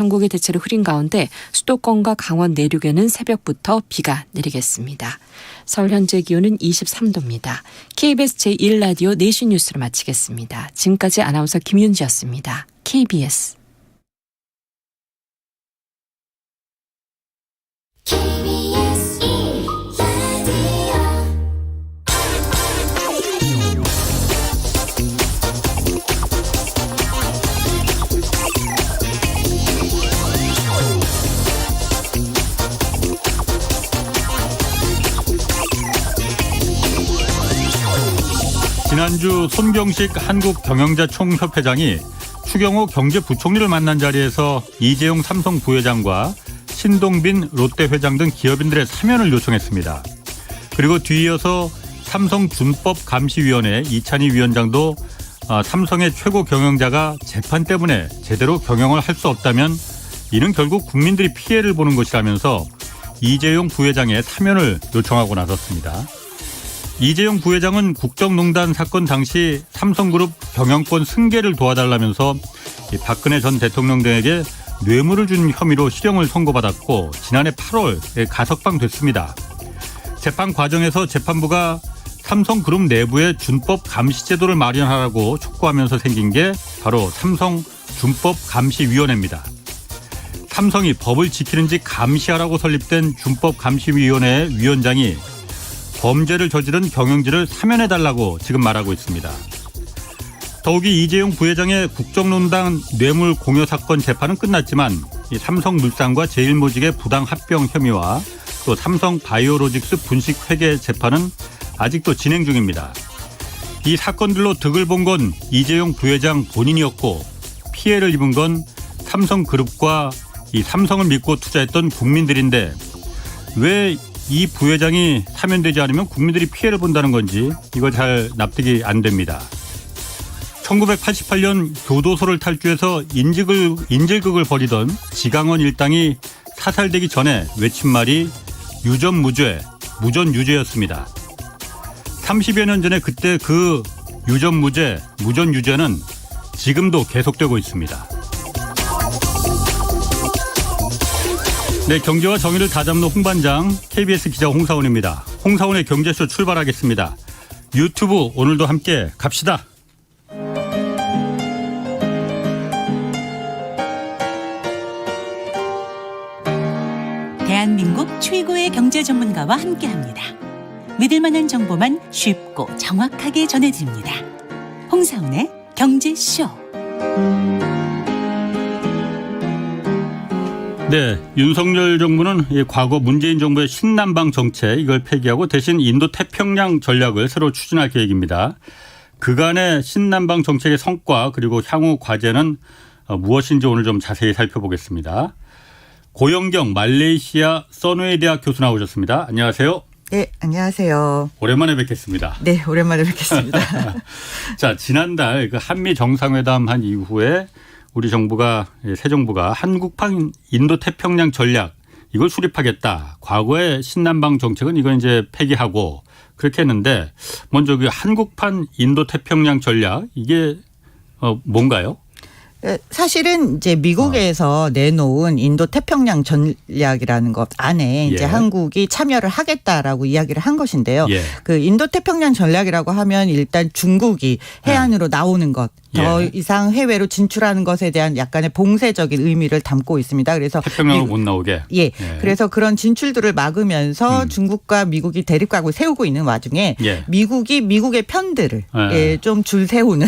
전국이 대체로 흐린 가운데 수도권과 강원 내륙에는 새벽부터 비가 내리겠습니다. 서울 현재 기온은 23도입니다. KBS 제1라디오 내신 뉴스를 마치겠습니다. 지금까지 아나운서 김윤지였습니다. KBS 지난주 손경식 한국경영자총협회장이 추경호 경제부총리를 만난 자리에서 이재용 삼성 부회장과 신동빈 롯데회장 등 기업인들의 사면을 요청했습니다. 그리고 뒤이어서 삼성준법감시위원회 이찬희 위원장도 삼성의 최고 경영자가 재판 때문에 제대로 경영을 할 수 없다면 이는 결국 국민들이 피해를 보는 것이라면서 이재용 부회장의 사면을 요청하고 나섰습니다. 이재용 부회장은 국정농단 사건 당시 삼성그룹 경영권 승계를 도와달라면서 박근혜 전 대통령 등에게 뇌물을 준 혐의로 실형을 선고받았고 지난해 8월 가석방됐습니다. 재판 과정에서 재판부가 삼성그룹 내부에 준법 감시 제도를 마련하라고 촉구하면서 생긴 게 바로 삼성준법감시위원회입니다. 삼성이 법을 지키는지 감시하라고 설립된 준법감시위원회 위원장이 범죄를 저지른 경영진을 사면해달라고 지금 말하고 있습니다. 더욱이 이재용 부회장의 국정농단 뇌물 공여 사건 재판은 끝났지만 삼성물산과 제일모직의 부당 합병 혐의와 또 삼성바이오로직스 분식 회계 재판은 아직도 진행 중입니다. 이 사건들로 득을 본 건 이재용 부회장 본인이었고 피해를 입은 건 삼성그룹과 이 삼성을 믿고 투자했던 국민들인데 왜 이 부회장이 사면되지 않으면 국민들이 피해를 본다는 건지 이거 잘 납득이 안 됩니다. 1988년 교도소를 탈주해서 인질극을 벌이던 지강원 일당이 사살되기 전에 외친 말이 유전무죄, 무전유죄였습니다. 30여 년 전에 그때 그 유전무죄, 무전유죄는 지금도 계속되고 있습니다. 네, 경제와 정의를 다잡는 홍반장 KBS 기자 홍사원입니다. 홍사원의 경제쇼 출발하겠습니다. 유튜브 오늘도 함께 갑시다. 대한민국 최고의 경제 전문가와 함께합니다. 믿을 만한 정보만 쉽고 정확하게 전해드립니다. 홍사원의 경제쇼. 네, 윤석열 정부는 과거 문재인 정부의 신남방 정책 이걸 폐기하고 대신 인도 태평양 전략을 새로 추진할 계획입니다. 그간의 신남방 정책의 성과 그리고 향후 과제는 무엇인지 오늘 좀 자세히 살펴보겠습니다. 고영경 말레이시아 선웨이 대학 교수 나오셨습니다. 안녕하세요. 네, 안녕하세요. 오랜만에 뵙겠습니다. 네, 오랜만에 뵙겠습니다. 자, 지난달 그 한미 정상회담 한 이후에 우리 정부가 새 정부가 한국판 인도태평양 전략 이걸 수립하겠다. 과거의 신남방 정책은 이건 이제 폐기하고 그렇게 했는데 먼저 그 한국판 인도태평양 전략 이게 뭔가요? 사실은 이제 미국에서 내놓은 인도 태평양 전략이라는 것 안에 이제 한국이 참여를 하겠다라고 이야기를 한 것인데요. 그 인도 태평양 전략이라고 하면 일단 중국이 해안으로 나오는 것, 더 이상 해외로 진출하는 것에 대한 약간의 봉쇄적인 의미를 담고 있습니다. 그래서 태평양으로 못 나오게. 그래서 그런 진출들을 막으면서 중국과 미국이 대립각을 세우고 있는 와중에 미국이 미국의 편들을 좀 줄 세우는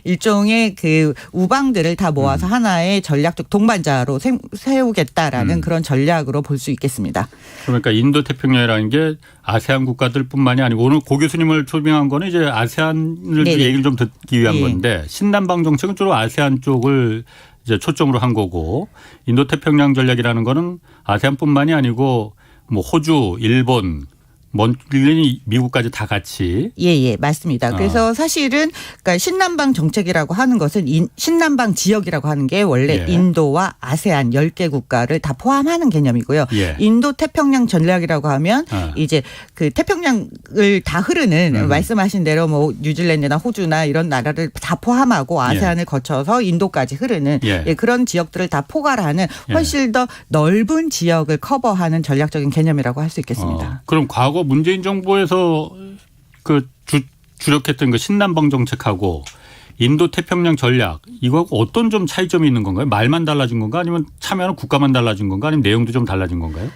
일종의 그 우방들을 다 모아서 하나의 전략적 동반자로 세우겠다라는 그런 전략으로 볼 수 있겠습니다. 그러니까 인도 태평양이라는 게 아세안 국가들뿐만이 아니고 오늘 고 교수님을 초빙한 거는 이제 아세안을 얘기를 좀 듣기 위한 건데 신남방 정책은 주로 아세안 쪽을 이제 초점으로 한 거고 인도 태평양 전략이라는 거는 아세안뿐만이 아니고 뭐 호주, 일본 멀리 미국까지 다 같이. 예, 맞습니다. 그래서 사실은 그러니까 신남방 정책이라고 하는 것은 신남방 지역이라고 하는 게 원래 예. 인도와 아세안 10개 국가를 다 포함하는 개념이고요. 예. 인도 태평양 전략이라고 하면 이제 그 태평양을 다 흐르는 말씀하신 대로 뭐 뉴질랜드나 호주나 이런 나라를 다 포함하고 아세안을 거쳐서 인도까지 흐르는 예, 그런 지역들을 다 포괄하는 훨씬 더 넓은 지역을 커버하는 전략적인 개념이라고 할 수 있겠습니다. 그럼 과거 문재인 정부에서 그 주력했던 그 신남방 정책하고 인도 태평양 전략 이거하고 어떤 좀 차이점이 있는 건가요? 말만 달라진 건가 아니면 참여하는 국가만 달라진 건가 아니면 내용도 좀 달라진 건가요?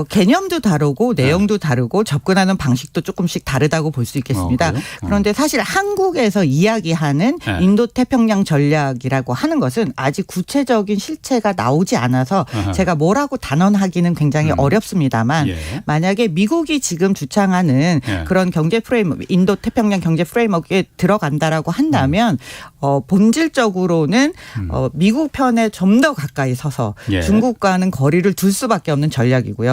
개념도 다르고 내용도 다르고 접근하는 방식도 조금씩 다르다고 볼 수 있겠습니다. 그런데 사실 한국에서 이야기하는 인도 태평양 전략이라고 하는 것은 아직 구체적인 실체가 나오지 않아서 제가 뭐라고 단언하기는 굉장히 어렵습니다만 만약에 미국이 지금 주창하는 그런 경제 프레임워크, 인도 태평양 경제 프레임워크에 들어간다라고 한다면 본질적으로는 미국 편에 좀 더 가까이 서서 중국과는 거리를 둘 수밖에 없는 전략이고요.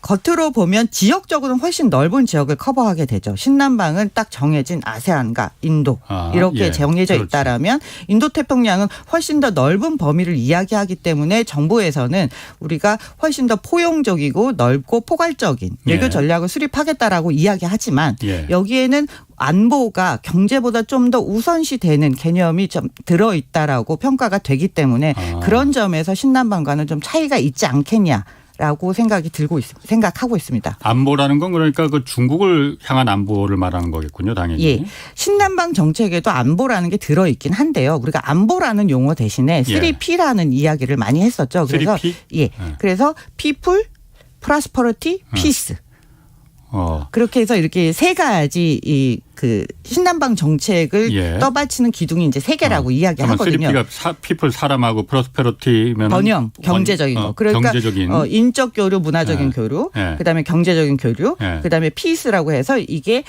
겉으로 보면 지역적으로는 훨씬 넓은 지역을 커버하게 되죠. 신남방은 딱 정해진 아세안과 인도 이렇게 정해져 있다라면 인도태평양은 훨씬 더 넓은 범위를 이야기하기 때문에 정부에서는 우리가 훨씬 더 포용적이고 넓고 포괄적인 외교 전략을 수립하겠다라고 이야기하지만 여기에는 안보가 경제보다 좀 더 우선시 되는 개념이 좀 들어있다라고 평가가 되기 때문에 그런 점에서 신남방과는 좀 차이가 있지 않겠냐. 라고 생각하고 있습니다. 안보라는 건 그러니까 그 중국을 향한 안보를 말하는 거겠군요, 당연히. 예. 신남방 정책에도 안보라는 게 들어있긴 한데요. 우리가 안보라는 용어 대신에 3P라는 이야기를 많이 했었죠. 그래서 3P? 그래서 People, Prosperity, Peace. 그렇게 해서 이렇게 세 가지 그 신남방 정책을 떠받치는 기둥이 이제 세 개라고 이야기하거든요. 3P가 people 사람하고 프로스페러티면 번영 경제적인 거. 그러니까 경제적인. 인적 교류, 문화적인 교류, 그다음에 경제적인 교류, 그다음에 피스라고 해서 이게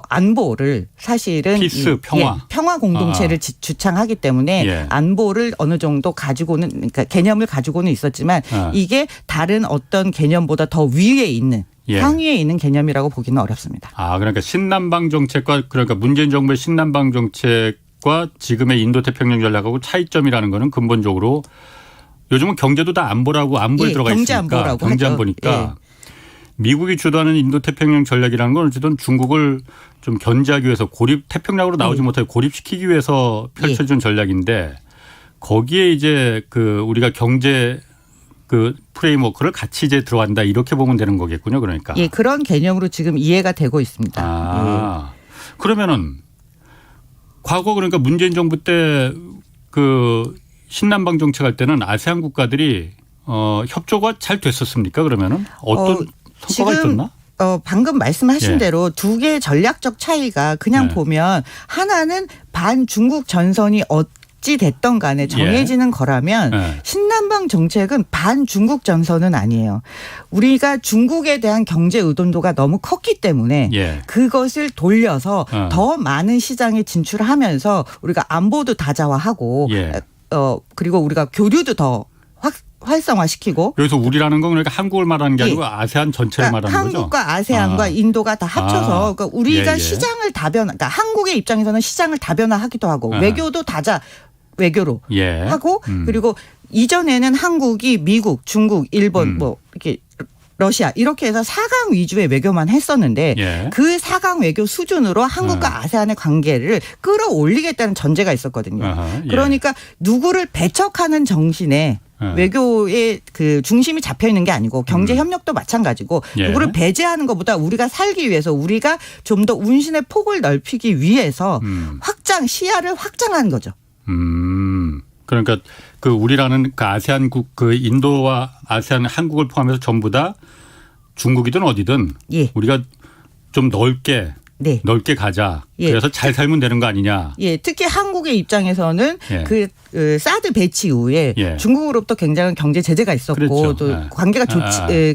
안보를 사실은 피스 평화. 평화 공동체를 주창하기 때문에 안보를 어느 정도 가지고는 그러니까 개념을 가지고는 있었지만 이게 다른 어떤 개념보다 더 위에 있는 상위에 있는 개념이라고 보기는 어렵습니다. 그러니까 신남방 정책과 그러니까 문재인 정부의 신남방 정책과 지금의 인도태평양 전략하고 차이점이라는 거는 근본적으로 요즘은 경제도 다 안보라고 안보에 들어가 경제 있으니까 안보라고 경제 하죠. 안보니까 미국이 주도하는 인도태평양 전략이라는 건 어쨌든 중국을 좀 견제하기 위해서 태평양으로 나오지 못하게 고립시키기 위해서 펼쳐진 전략인데 거기에 이제 그 우리가 경제 그 프레임워크를 같이 이제 들어간다 이렇게 보면 되는 거겠군요. 그러니까. 그런 개념으로 지금 이해가 되고 있습니다. 그러면은 과거 그러니까 문재인 정부 때 그 신남방 정책할 때는 아세안 국가들이 협조가 잘 됐었습니까? 그러면은 어떤 성과가 있었나? 방금 말씀하신 대로 두 개의 전략적 차이가 그냥 보면 하나는 반중국 전선이 어찌 됐던 간에 정해지는 거라면 신남방 정책은 반중국 전선은 아니에요. 우리가 중국에 대한 경제 의존도가 너무 컸기 때문에 그것을 돌려서 더 많은 시장에 진출하면서 우리가 안보도 다자화하고 그리고 우리가 교류도 더 활성화시키고. 여기서 우리라는 건 그러니까 한국을 말하는 게 아니고 아세안 전체를 그러니까 말하는 거죠. 한국과 아세안과 인도가 다 합쳐서 그러니까 우리가 시장을 다변화, 그러니까 한국의 입장에서는 시장을 다변화하기도 하고 외교도 외교로 하고 그리고 이전에는 한국이 미국, 중국, 일본 뭐 이렇게 러시아 이렇게 해서 4강 위주의 외교만 했었는데 그 4강 외교 수준으로 한국과 아세안의 관계를 끌어올리겠다는 전제가 있었거든요. 그러니까 누구를 배척하는 정신에 외교의 그 중심이 잡혀 있는 게 아니고 경제 협력도 마찬가지고 누구를 배제하는 것보다 우리가 살기 위해서 우리가 좀 더 운신의 폭을 넓히기 위해서 시야를 확장한 거죠. 그러니까 그 우리라는 그 아세안국 그 인도와 아세안 한국을 포함해서 전부 다 중국이든 어디든 우리가 좀 넓게 네. 넓게 가자. 예. 그래서 잘 살면 되는 거 아니냐. 예, 특히 한국의 입장에서는 예. 그 사드 배치 이후에 예. 중국으로부터 굉장한 경제 제재가 있었고 그렇죠. 또 예. 관계가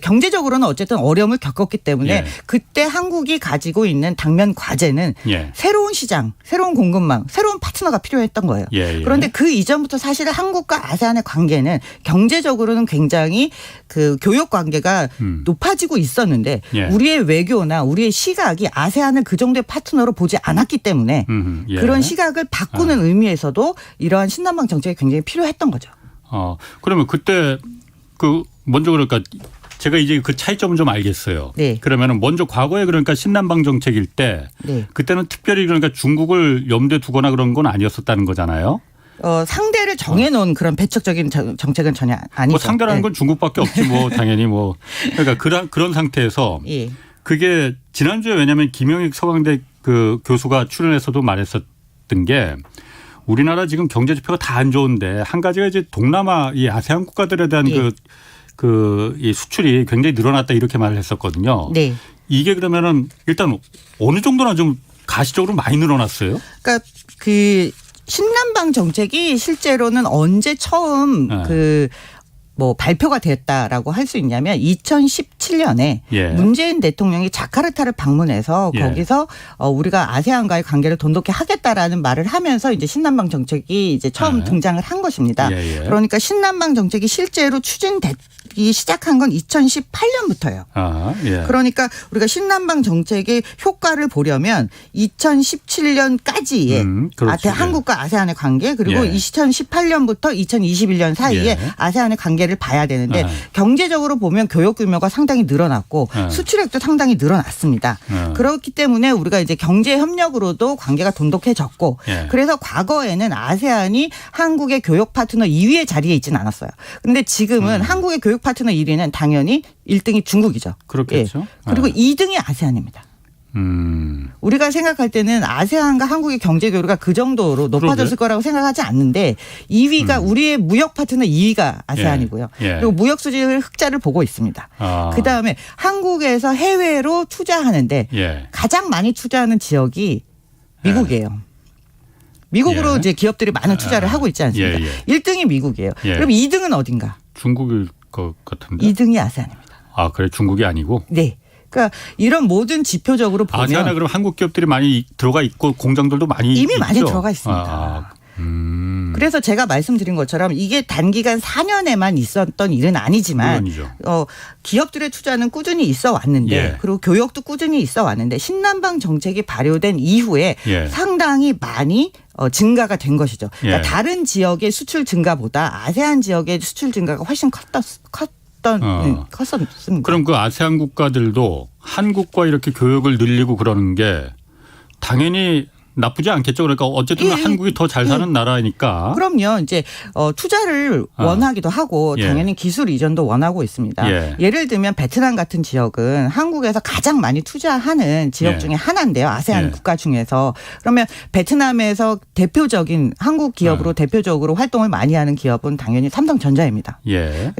경제적으로는 어쨌든 어려움을 겪었기 때문에 예. 그때 한국이 가지고 있는 당면 과제는 예. 새로운 시장, 새로운 공급망, 새로운 파트너가 필요했던 거예요. 예. 그런데 그 이전부터 사실 한국과 아세안의 관계는 경제적으로는 굉장히 그 교역 관계가 높아지고 있었는데 예. 우리의 외교나 우리의 시각이 아세안을 그 정도의 파트너로 보지 않았기 때문에 예. 그런 시각을 바꾸는 의미에서도 이러한 신남방 정책이 굉장히 필요했던 거죠. 그러면 그때 먼저 그러니까 제가 이제 그 차이점은 좀 알겠어요. 네. 그러면은 먼저 과거에 그러니까 신남방 정책일 때 네. 그때는 특별히 그러니까 중국을 염두에 두거나 그런 건 아니었었다는 거잖아요. 상대를 정해놓은 그런 배척적인 정책은 전혀 아니죠. 뭐 상대라는 네. 건 중국밖에 없지 뭐 당연히 뭐 그러니까 그런 상태에서 예. 그게 지난주에 왜냐하면 김영익 서강대 그 교수가 출연해서도 말했었던 게 우리나라 지금 경제 지표가 다 안 좋은데 한 가지가 이제 동남아 이 아세안 국가들에 대한 예. 이 수출이 굉장히 늘어났다 이렇게 말을 했었거든요. 네. 이게 그러면은 일단 어느 정도나 좀 가시적으로 많이 늘어났어요? 그러니까 그 신남방 정책이 실제로는 언제 처음 네. 발표가 됐다라고 할 수 있냐면 2017년에 예. 문재인 대통령이 자카르타를 방문해서 예. 거기서 우리가 아세안과의 관계를 돈독히 하겠다라는 말을 하면서 이제 신남방 정책이 이제 처음 등장을 한 것입니다. 예. 그러니까 신남방 정책이 실제로 추진되기 시작한 건 2018년부터예요. 예. 그러니까 우리가 신남방 정책의 효과를 보려면 2017년까지의 그렇죠. 한국과 아세안의 관계 그리고 예. 2018년부터 2021년 사이에 예. 아세안의 관계를 봐야 되는데 경제적으로 보면 교역 규모가 상당히 늘어났고 수출액도 상당히 늘어났습니다. 그렇기 때문에 우리가 이제 경제 협력으로도 관계가 돈독해졌고 예. 그래서 과거에는 아세안이 한국의 교역 파트너 2위의 자리에 있지는 않았어요. 그런데 지금은 한국의 교역 파트너 1위는 당연히 1등이 중국이죠. 그렇겠죠. 예. 그리고 2등이 아세안입니다. 우리가 생각할 때는 아세안과 한국의 경제 교류가 그 정도로 높아졌을 거라고 생각하지 않는데 2위가 우리의 무역 파트너 2위가 아세안이고요. 예. 그리고 무역 수지를 흑자를 보고 있습니다. 그다음에 한국에서 해외로 투자하는데 예. 가장 많이 투자하는 지역이 미국이에요. 미국으로 예. 이제 기업들이 많은 투자를 하고 있지 않습니까? 1등이 미국이에요. 예. 그럼 2등은 어딘가? 중국일 것 같은데. 2등이 아세안입니다. 그래 중국이 아니고. 네. 그러니까 이런 모든 지표적으로 보면 아세안에 그럼 한국 기업들이 많이 들어가 있고 공장들도 많이 이미 있죠? 많이 들어가 있습니다. 그래서 제가 말씀드린 것처럼 이게 단기간 4년에만 있었던 일은 아니지만 물론이죠. 기업들의 투자는 꾸준히 있어 왔는데 예. 그리고 교역도 꾸준히 있어 왔는데 신남방 정책이 발효된 이후에 예. 상당히 많이 증가가 된 것이죠. 그러니까 예. 다른 지역의 수출 증가보다 아세안 지역의 수출 증가가 훨씬 컸었습니다. 그럼 그 아세안 국가들도 한국과 이렇게 교역을 늘리고 그러는 게 당연히 나쁘지 않겠죠. 그러니까 어쨌든 한국이 더 잘 사는 나라니까. 그럼요. 이제 투자를 원하기도 하고 당연히 기술 이전도 원하고 있습니다. 예를 들면 베트남 같은 지역은 한국에서 가장 많이 투자하는 지역 중에 하나인데요. 아세안 국가 중에서. 그러면 베트남에서 대표적인 한국 기업으로 대표적으로 활동을 많이 하는 기업은 당연히 삼성전자입니다.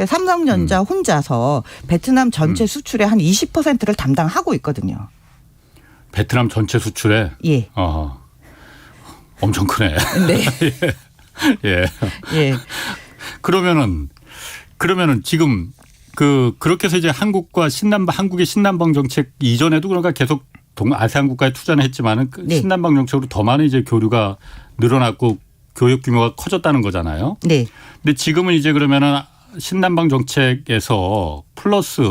삼성전자 혼자서 베트남 전체 수출의 한 20%를 담당하고 있거든요. 베트남 전체 수출에? 예. 엄청 크네. 네. 예. 그러면은 지금 그렇게 해서 이제 한국의 신남방 정책 이전에도 그러니까 계속 아세안 국가에 투자는 했지만은 네. 신남방 정책으로 더 많은 이제 교류가 늘어났고 교역 규모가 커졌다는 거잖아요. 네. 근데 지금은 이제 그러면은 신남방 정책에서 플러스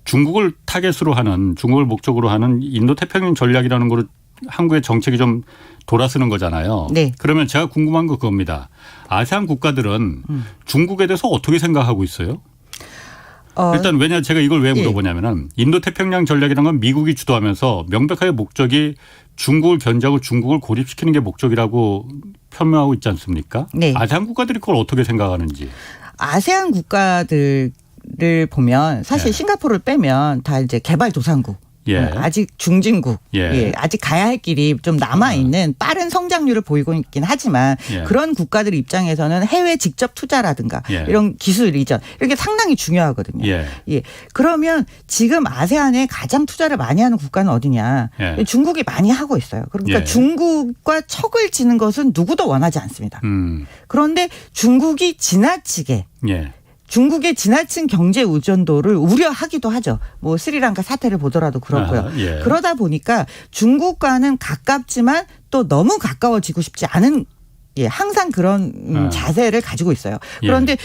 중국을 타겟으로 하는 중국을 목적으로 하는 인도 태평양 전략이라는 거를 한국의 정책이 좀 돌아서는 거잖아요. 네. 그러면 제가 궁금한 거 그겁니다. 아세안 국가들은 중국에 대해서 어떻게 생각하고 있어요? 일단 왜냐 제가 이걸 왜 물어보냐면은 인도 태평양 전략이라는 건 미국이 주도하면서 명백하게 목적이 중국을 견제하고 중국을 고립시키는 게 목적이라고 표명하고 있지 않습니까? 네. 아세안 국가들이 그걸 어떻게 생각하는지. 아세안 국가들을 보면 사실 싱가포르를 빼면 다 이제 개발도상국. 예. 아직 중진국, 예. 예. 아직 가야 할 길이 좀 남아 있는 빠른 성장률을 보이고 있긴 하지만 예. 그런 국가들 입장에서는 해외 직접 투자라든가 예. 이런 기술 이전 이렇게 상당히 중요하거든요. 예. 예. 그러면 지금 아세안에 가장 투자를 많이 하는 국가는 어디냐? 예. 중국이 많이 하고 있어요. 그러니까 예. 중국과 척을 지는 것은 누구도 원하지 않습니다. 그런데 중국이 지나치게 예. 중국의 지나친 경제 의존도를 우려하기도 하죠. 뭐 스리랑카 사태를 보더라도 그렇고요. 아, 예. 그러다 보니까 중국과는 가깝지만 또 너무 가까워지고 싶지 않은 예, 항상 그런 자세를 가지고 있어요. 그런데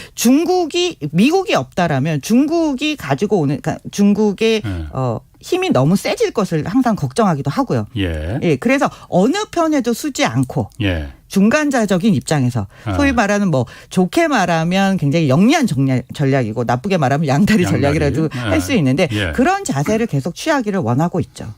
미국이 없다라면 중국이 가지고 오는, 그러니까 중국의 힘이 너무 세질 것을 항상 걱정하기도 하고요. 예. 예, 그래서 어느 편에도 쓰지 않고 예. 중간자적인 입장에서 소위 말하는 뭐 좋게 말하면 굉장히 영리한 전략이고 나쁘게 말하면 양다리 전략이라도 할 수 있는데 예. 그런 자세를 계속 취하기를 원하고 있죠.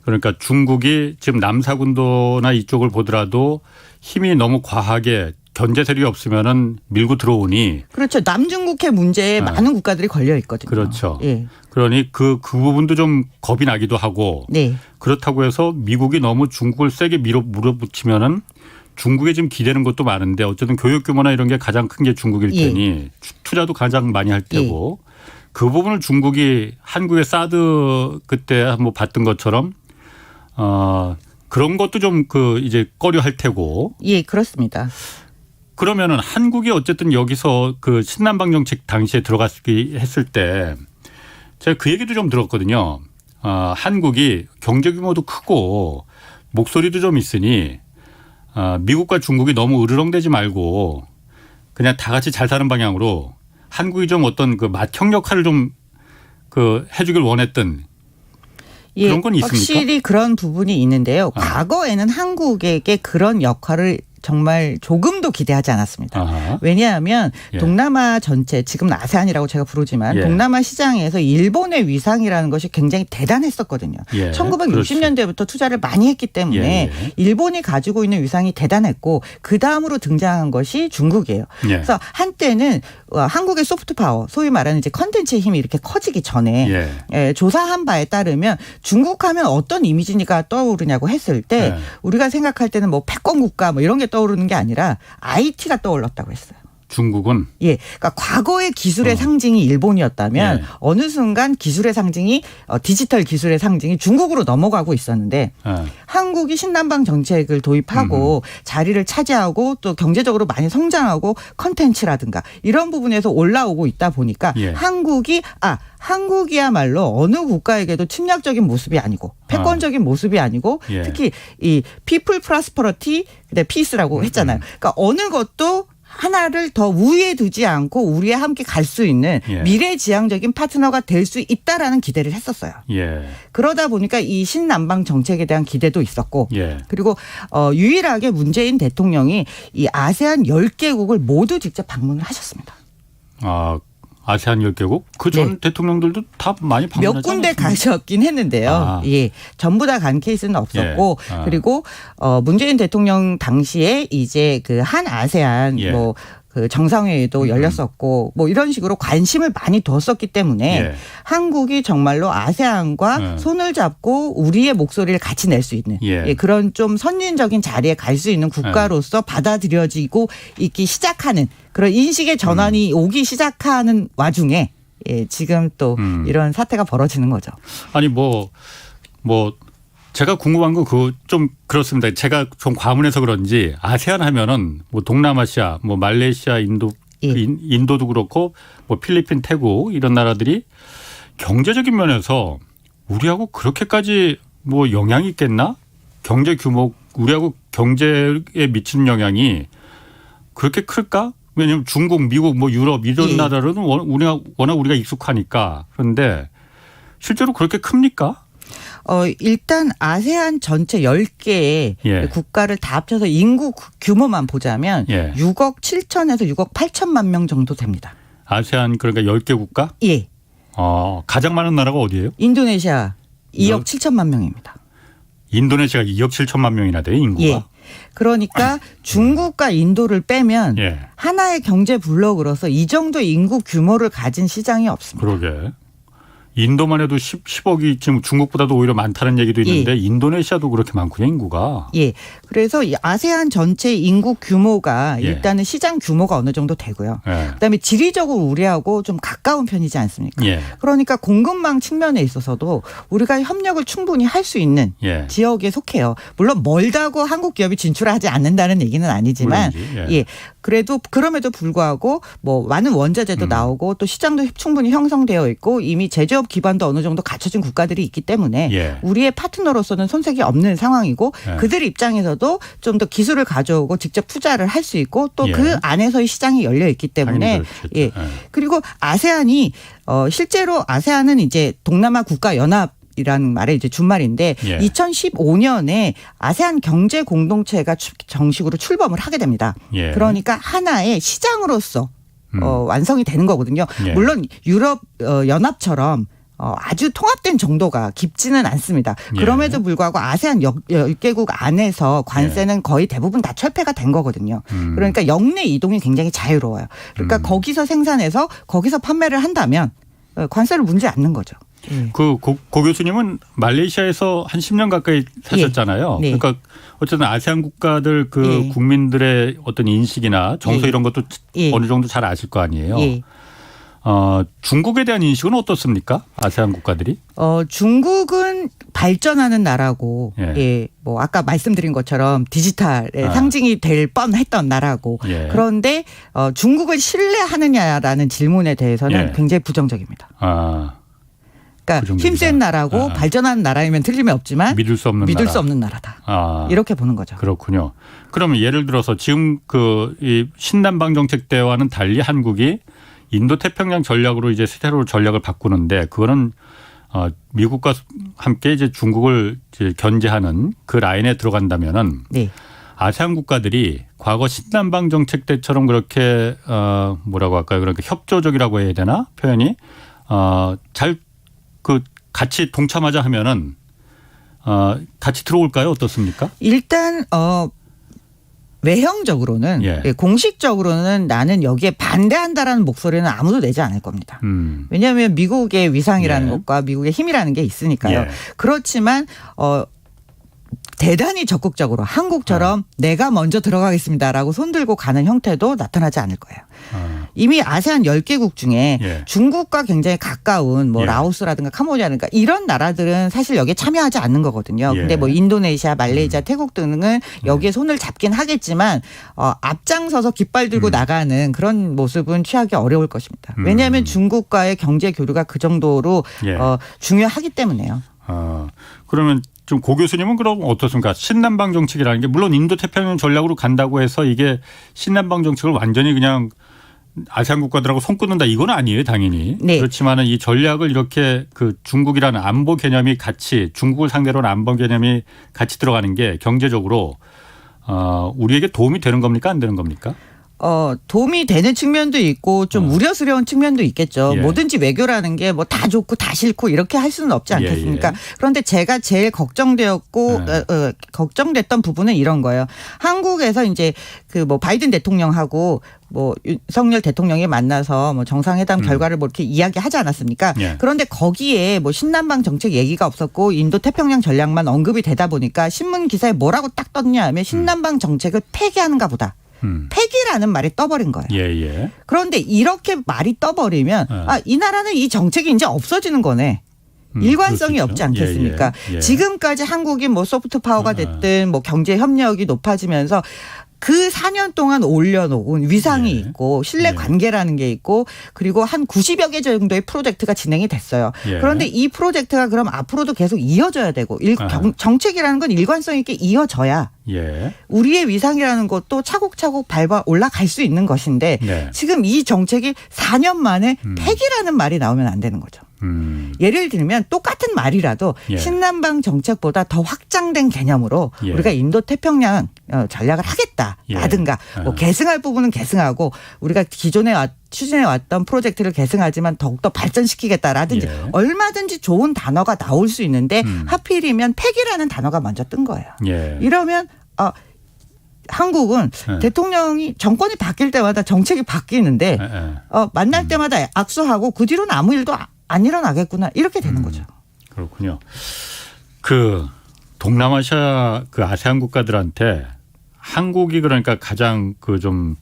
그러니까 중국이 지금 남사군도나 이쪽을 보더라도 힘이 너무 과하게 견제 세력이 없으면은 밀고 들어오니. 그렇죠. 남중국해 문제에 많은 국가들이 걸려 있거든요. 그렇죠. 예. 그러니 그 부분도 좀 겁이 나기도 하고. 네. 그렇다고 해서 미국이 너무 중국을 세게 물어붙이면은 중국에 지금 기대는 것도 많은데 어쨌든 교육 규모나 이런 게 가장 큰 게 중국일 테니 예. 투자도 가장 많이 할 테고 그 부분을 중국이 한국의 사드 그때 한번 봤던 것처럼 그런 것도 좀 이제 꺼려할 테고. 예, 그렇습니다. 그러면은 한국이 어쨌든 여기서 그 신남방 정책 당시에 들어갔기 했을 때 제가 그 얘기도 좀 들었거든요. 한국이 경제 규모도 크고 목소리도 좀 있으니 미국과 중국이 너무 으르렁대지 말고 그냥 다 같이 잘 사는 방향으로 한국이 좀 어떤 그 맏형 역할을 좀 해주길 원했던 그런 건 있습니까? 확실히 그런 부분이 있는데요. 과거에는 한국에게 그런 역할을 정말 조금도 기대하지 않았습니다. 아하. 왜냐하면 예. 동남아 전체 지금 아세안이라고 제가 부르지만 예. 동남아 시장에서 일본의 위상이라는 것이 굉장히 대단했었거든요. 예. 1960년대부터 투자를 많이 했기 때문에 예. 일본이 가지고 있는 위상이 대단했고 그 다음으로 등장한 것이 중국이에요. 예. 그래서 한때는 한국의 소프트 파워, 소위 말하는 이제 컨텐츠의 힘이 이렇게 커지기 전에 조사한 바에 따르면 중국하면 어떤 이미지가 떠오르냐고 했을 때 우리가 생각할 때는 뭐 패권 국가 뭐 이런 게 떠오르는 게 아니라 IT가 떠올랐다고 했어요. 중국은? 예. 그러니까 과거의 기술의 상징이 일본이었다면 어느 순간 기술의 상징이 디지털 기술의 상징이 중국으로 넘어가고 있었는데 한국이 신남방 정책을 도입하고 자리를 차지하고 또 경제적으로 많이 성장하고 컨텐츠라든가 이런 부분에서 올라오고 있다 보니까 한국이야말로 어느 국가에게도 침략적인 모습이 아니고 패권적인 모습이 아니고 특히 이 people prosperity, peace라고 했잖아요. 그러니까 어느 것도 하나를 더 우위에 두지 않고 우리와 함께 갈 수 있는 미래지향적인 파트너가 될 수 있다라는 기대를 했었어요. 그러다 보니까 이 신남방 정책에 대한 기대도 있었고 그리고 유일하게 문재인 대통령이 이 아세안 10개국을 모두 직접 방문을 하셨습니다. 아세안 10개국? 그 전 대통령들도 다 많이 방문하지 몇 군데 않았습니까? 가셨긴 했는데요. 예, 전부 다 간 케이스는 없었고 그리고 문재인 대통령 당시에 이제 그 한 아세안 그 정상회의도 열렸었고 뭐 이런 식으로 관심을 많이 뒀었기 때문에 한국이 정말로 아세안과 손을 잡고 우리의 목소리를 같이 낼 수 있는 그런 좀 선진적인 자리에 갈 수 있는 국가로서 받아들여지고 있기 시작하는 그런 인식의 전환이 오기 시작하는 와중에 지금 또 이런 사태가 벌어지는 거죠. 아니 뭐 제가 궁금한 건 좀 그렇습니다. 제가 좀 과문해서 그런지 아세안 하면은 뭐 동남아시아, 뭐 말레이시아, 인도도 그렇고 뭐 필리핀, 태국 이런 나라들이 경제적인 면에서 우리하고 그렇게까지 뭐 영향이 있겠나? 경제 규모 우리하고 경제에 미치는 영향이 그렇게 클까? 왜냐하면 중국, 미국, 뭐 유럽 이런 나라는 워낙 우리가 익숙하니까. 그런데 실제로 그렇게 큽니까? 일단 아세안 전체 10개의 국가를 다 합쳐서 인구 규모만 보자면 6억 7천에서 6억 8천만 명 정도 됩니다. 아세안 그러니까 10개 국가? 예. 가장 많은 나라가 어디예요? 인도네시아 2억 7천만 명입니다. 인도네시아가 2억 7천만 명이나 돼요, 인구가? 그러니까 중국과 인도를 빼면 하나의 경제 블록으로서 이 정도 인구 규모를 가진 시장이 없습니다. 그러게. 인도만 해도 10억이 지금 중국보다도 오히려 많다는 얘기도 있는데 인도네시아도 그렇게 많군요, 인구가. 예. 그래서 이 아세안 전체 인구 규모가 예. 일단은 시장 규모가 어느 정도 되고요. 예. 그다음에 지리적으로 우리하고 좀 가까운 편이지 않습니까? 예. 그러니까 공급망 측면에 있어서도 우리가 협력을 충분히 할 수 있는 예. 지역에 속해요. 물론 멀다고 한국 기업이 진출하지 않는다는 얘기는 아니지만 물론이지. 예. 그래도 그럼에도 불구하고 뭐 많은 원자재도 나오고 또 시장도 충분히 형성되어 있고 이미 제조업 기반도 어느 정도 갖춰진 국가들이 있기 때문에 예. 우리의 파트너로서는 손색이 없는 상황이고 예. 그들 입장에서도 좀 더 기술을 가져오고 직접 투자를 할 수 있고 또 예. 그 안에서의 시장이 열려 있기 때문에 당연히 그렇겠죠. 예. 예. 그리고 아세안이 실제로 아세안은 이제 동남아 국가 연합 이라는 말의 이제 준말인데 예. 2015년에 아세안 경제 공동체가 정식으로 출범을 하게 됩니다. 예. 그러니까 하나의 시장으로서 완성이 되는 거거든요. 예. 물론 유럽 연합처럼 아주 통합된 정도가 깊지는 않습니다. 예. 그럼에도 불구하고 아세안 10개국 안에서 관세는 거의 대부분 다 철폐가 된 거거든요. 그러니까 역내 이동이 굉장히 자유로워요. 그러니까 거기서 생산해서 거기서 판매를 한다면 관세를 문제 않는 거죠. 그 고 교수님은 말레이시아에서 한 10년 가까이 사셨잖아요. 네. 그러니까 어쨌든 아세안 국가들 그 국민들의 어떤 인식이나 정서 이런 것도 어느 정도 잘 아실 거 아니에요. 중국에 대한 인식은 어떻습니까? 아세안 국가들이? 중국은 발전하는 나라고, 뭐 아까 말씀드린 것처럼 디지털의 상징이 될 뻔했던 나라고. 그런데 중국을 신뢰하느냐라는 질문에 대해서는 굉장히 부정적입니다. 그러니까 힘센 나라고 발전하는 나라이면 틀림이 없지만 믿을 수 없는 나라다. 이렇게 보는 거죠. 그렇군요. 그러면 예를 들어서 지금 이 신남방 정책 때와는 달리 한국이 인도 태평양 전략으로 이제 새로 전략을 바꾸는데 그거는 미국과 함께 이제 중국을 이제 견제하는 그 라인에 들어간다면은 아세안 국가들이 과거 신남방 정책 때처럼 그렇게 뭐라고 할까요? 그렇게 협조적이라고 해야 되나 표현이 잘 같이 동참하자 하면은 같이 들어올까요? 어떻습니까? 일단 외형적으로는 공식적으로는 나는 여기에 반대한다라는 목소리는 아무도 내지 않을 겁니다. 왜냐하면 미국의 위상이라는 것과 미국의 힘이라는 게 있으니까요. 그렇지만 대단히 적극적으로 한국처럼 내가 먼저 들어가겠습니다라고 손들고 가는 형태도 나타나지 않을 거예요. 이미 아세안 10개국 중에 중국과 굉장히 가까운 뭐 라오스라든가 캄보디아라든가 이런 나라들은 사실 여기에 참여하지 않는 거거든요. 근데 뭐 인도네시아, 말레이시아, 태국 등은 여기에 손을 잡긴 하겠지만 앞장서서 깃발 들고 나가는 그런 모습은 취하기 어려울 것입니다. 왜냐하면 중국과의 경제 교류가 그 정도로 중요하기 때문에요. 그러면 좀 고 교수님은 그럼 어떻습니까? 신남방 정책이라는 게 물론 인도 태평양 전략으로 간다고 해서 이게 신남방 정책을 완전히 그냥 아세안 국가들하고 손 끊는다 이건 아니에요, 당연히. 그렇지만은 이 전략을 이렇게 그 중국이라는 안보 개념이 같이 중국을 상대로 한 안보 개념이 같이 들어가는 게 경제적으로 우리에게 도움이 되는 겁니까? 안 되는 겁니까? 도움이 되는 측면도 있고 좀 우려스러운 측면도 있겠죠. 뭐든지 외교라는 게 뭐 다 좋고 다 싫고 이렇게 할 수는 없지 않겠습니까? 그런데 제가 제일 걱정됐던 부분은 이런 거예요. 한국에서 이제 그 뭐 바이든 대통령하고 뭐 윤석열 대통령이 만나서 뭐 정상회담 결과를 뭐 이렇게 이야기하지 않았습니까? 그런데 거기에 뭐 신남방 정책 얘기가 없었고 인도 태평양 전략만 언급이 되다 보니까 신문 기사에 뭐라고 딱 떴냐 하면 신남방 정책을 폐기하는가 보다. 폐기라는 말이 떠버린 거예요. 그런데 이렇게 말이 떠버리면 이 나라는 이 정책이 이제 없어지는 거네. 일관성이 없지 않겠습니까? 지금까지 한국이 뭐 소프트 파워가 됐든 뭐 경제 협력이 높아지면서 그 4년 동안 올려놓은 위상이 있고 신뢰 관계라는 게 있고 그리고 한 90여 개 정도의 프로젝트가 진행이 됐어요. 그런데 이 프로젝트가 그럼 앞으로도 계속 이어져야 되고 정책이라는 건 일관성 있게 이어져야 우리의 위상이라는 것도 차곡차곡 밟아 올라갈 수 있는 것인데 지금 이 정책이 4년 만에 폐기라는 말이 나오면 안 되는 거죠. 예를 들면 똑같은 말이라도 신남방 정책보다 더 확장된 개념으로 우리가 인도 태평양 전략을 하겠다라든가 뭐 계승할 부분은 계승하고 우리가 기존에 추진해왔던 프로젝트를 계승하지만 더욱더 발전시키겠다라든지 얼마든지 좋은 단어가 나올 수 있는데 하필이면 폐기라는 단어가 먼저 뜬 거예요. 이러면 한국은 대통령이 정권이 바뀔 때마다 정책이 바뀌는데 만날 때마다 악수하고 그 뒤로는 아무 일도 안 일어나겠구나 이렇게 되는 거죠. 그렇군요. 그 동남아시아 그 아세안 국가들한테 한국이 그러니까 가장 그 좀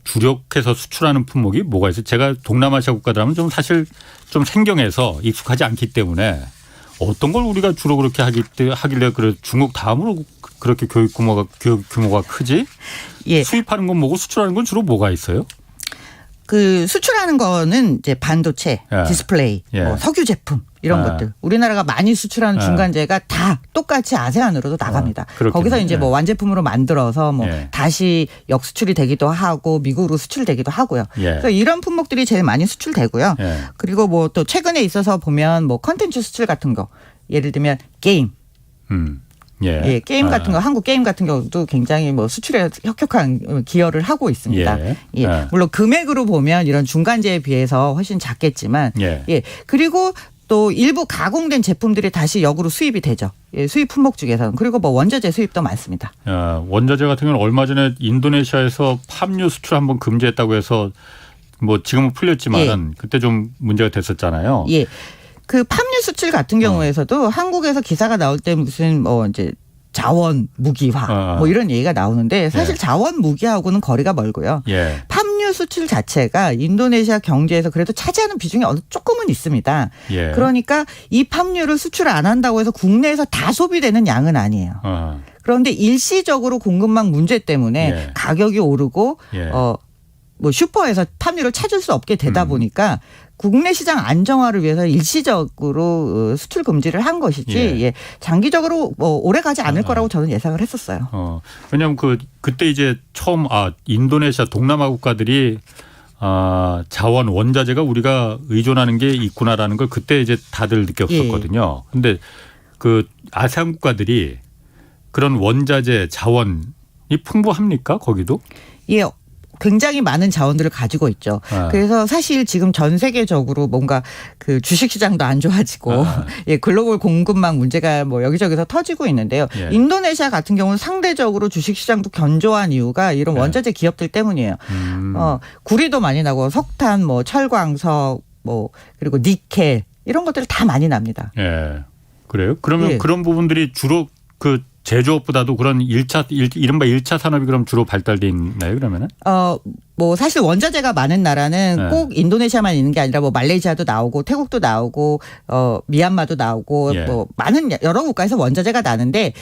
주력해서 수출하는 품목이 뭐가 있어요? 제가 동남아시아 국가들 하면 좀 사실 좀 생경해서 익숙하지 않기 때문에 어떤 걸 우리가 주로 그렇게 하길래 그래 중국 다음으로 그렇게 교육 규모가 크지? 예. 수입하는 건 뭐고 수출하는 건 주로 뭐가 있어요? 그 수출하는 거는 이제 반도체, 예. 디스플레이, 예. 뭐 석유 제품 이런 것들. 우리나라가 많이 수출하는 중간재가 다 똑같이 아세안으로도 나갑니다. 거기서 이제 뭐 완제품으로 만들어서 뭐 다시 역수출이 되기도 하고 미국으로 수출되기도 하고요. 그래서 이런 품목들이 제일 많이 수출되고요. 그리고 뭐 또 최근에 있어서 보면 뭐 컨텐츠 수출 같은 거 예를 들면 게임. 예, 게임 같은 거, 한국 게임 같은 경우도 굉장히 뭐 수출에 혁혁한 기여를 하고 있습니다. 물론 금액으로 보면 이런 중간재에 비해서 훨씬 작겠지만, 그리고 또 일부 가공된 제품들이 다시 역으로 수입이 되죠. 수입 품목 중에서는. 그리고 뭐 원자재 수입도 많습니다. 원자재 같은 경우는 얼마 전에 인도네시아에서 팜유 수출 한번 금지했다고 해서 뭐 지금은 풀렸지만 그때 좀 문제가 됐었잖아요. 그 팜유 수출 같은 경우에서도 한국에서 기사가 나올 때 무슨 뭐 이제 자원 무기화 뭐 이런 얘기가 나오는데 사실 자원 무기하고는 거리가 멀고요. 팜유 수출 자체가 인도네시아 경제에서 그래도 차지하는 비중이 조금은 있습니다. 그러니까 이 팜유를 수출 안 한다고 해서 국내에서 다 소비되는 양은 아니에요. 그런데 일시적으로 공급망 문제 때문에 가격이 오르고 뭐 슈퍼에서 팜유를 찾을 수 없게 되다 보니까 국내 시장 안정화를 위해서 일시적으로 수출 금지를 한 것이지 장기적으로 뭐 오래 가지 않을 거라고 저는 예상을 했었어요. 왜냐하면 그때 이제 처음 인도네시아 동남아 국가들이 자원 원자재가 우리가 의존하는 게 있구나라는 걸 그때 이제 다들 느꼈었거든요. 그런데 그 아세안 국가들이 그런 원자재 자원이 풍부합니까 거기도? 굉장히 많은 자원들을 가지고 있죠. 그래서 사실 지금 전 세계적으로 뭔가 그 주식시장도 안 좋아지고 글로벌 공급망 문제가 뭐 여기저기서 터지고 있는데요. 인도네시아 같은 경우는 상대적으로 주식시장도 견조한 이유가 이런 원자재 기업들 때문이에요. 구리도 많이 나고 석탄, 뭐 철광석, 뭐 그리고 니켈 이런 것들 다 많이 납니다. 그래요? 그러면 그런 부분들이 주로 그 제조업보다도 그런 이른바 1차 산업이 그럼 주로 발달돼 있나요, 그러면은? 뭐 사실 원자재가 많은 나라는 꼭 인도네시아만 있는 게 아니라 뭐 말레이시아도 나오고 태국도 나오고 미얀마도 나오고 뭐 많은 여러 국가에서 원자재가 나는데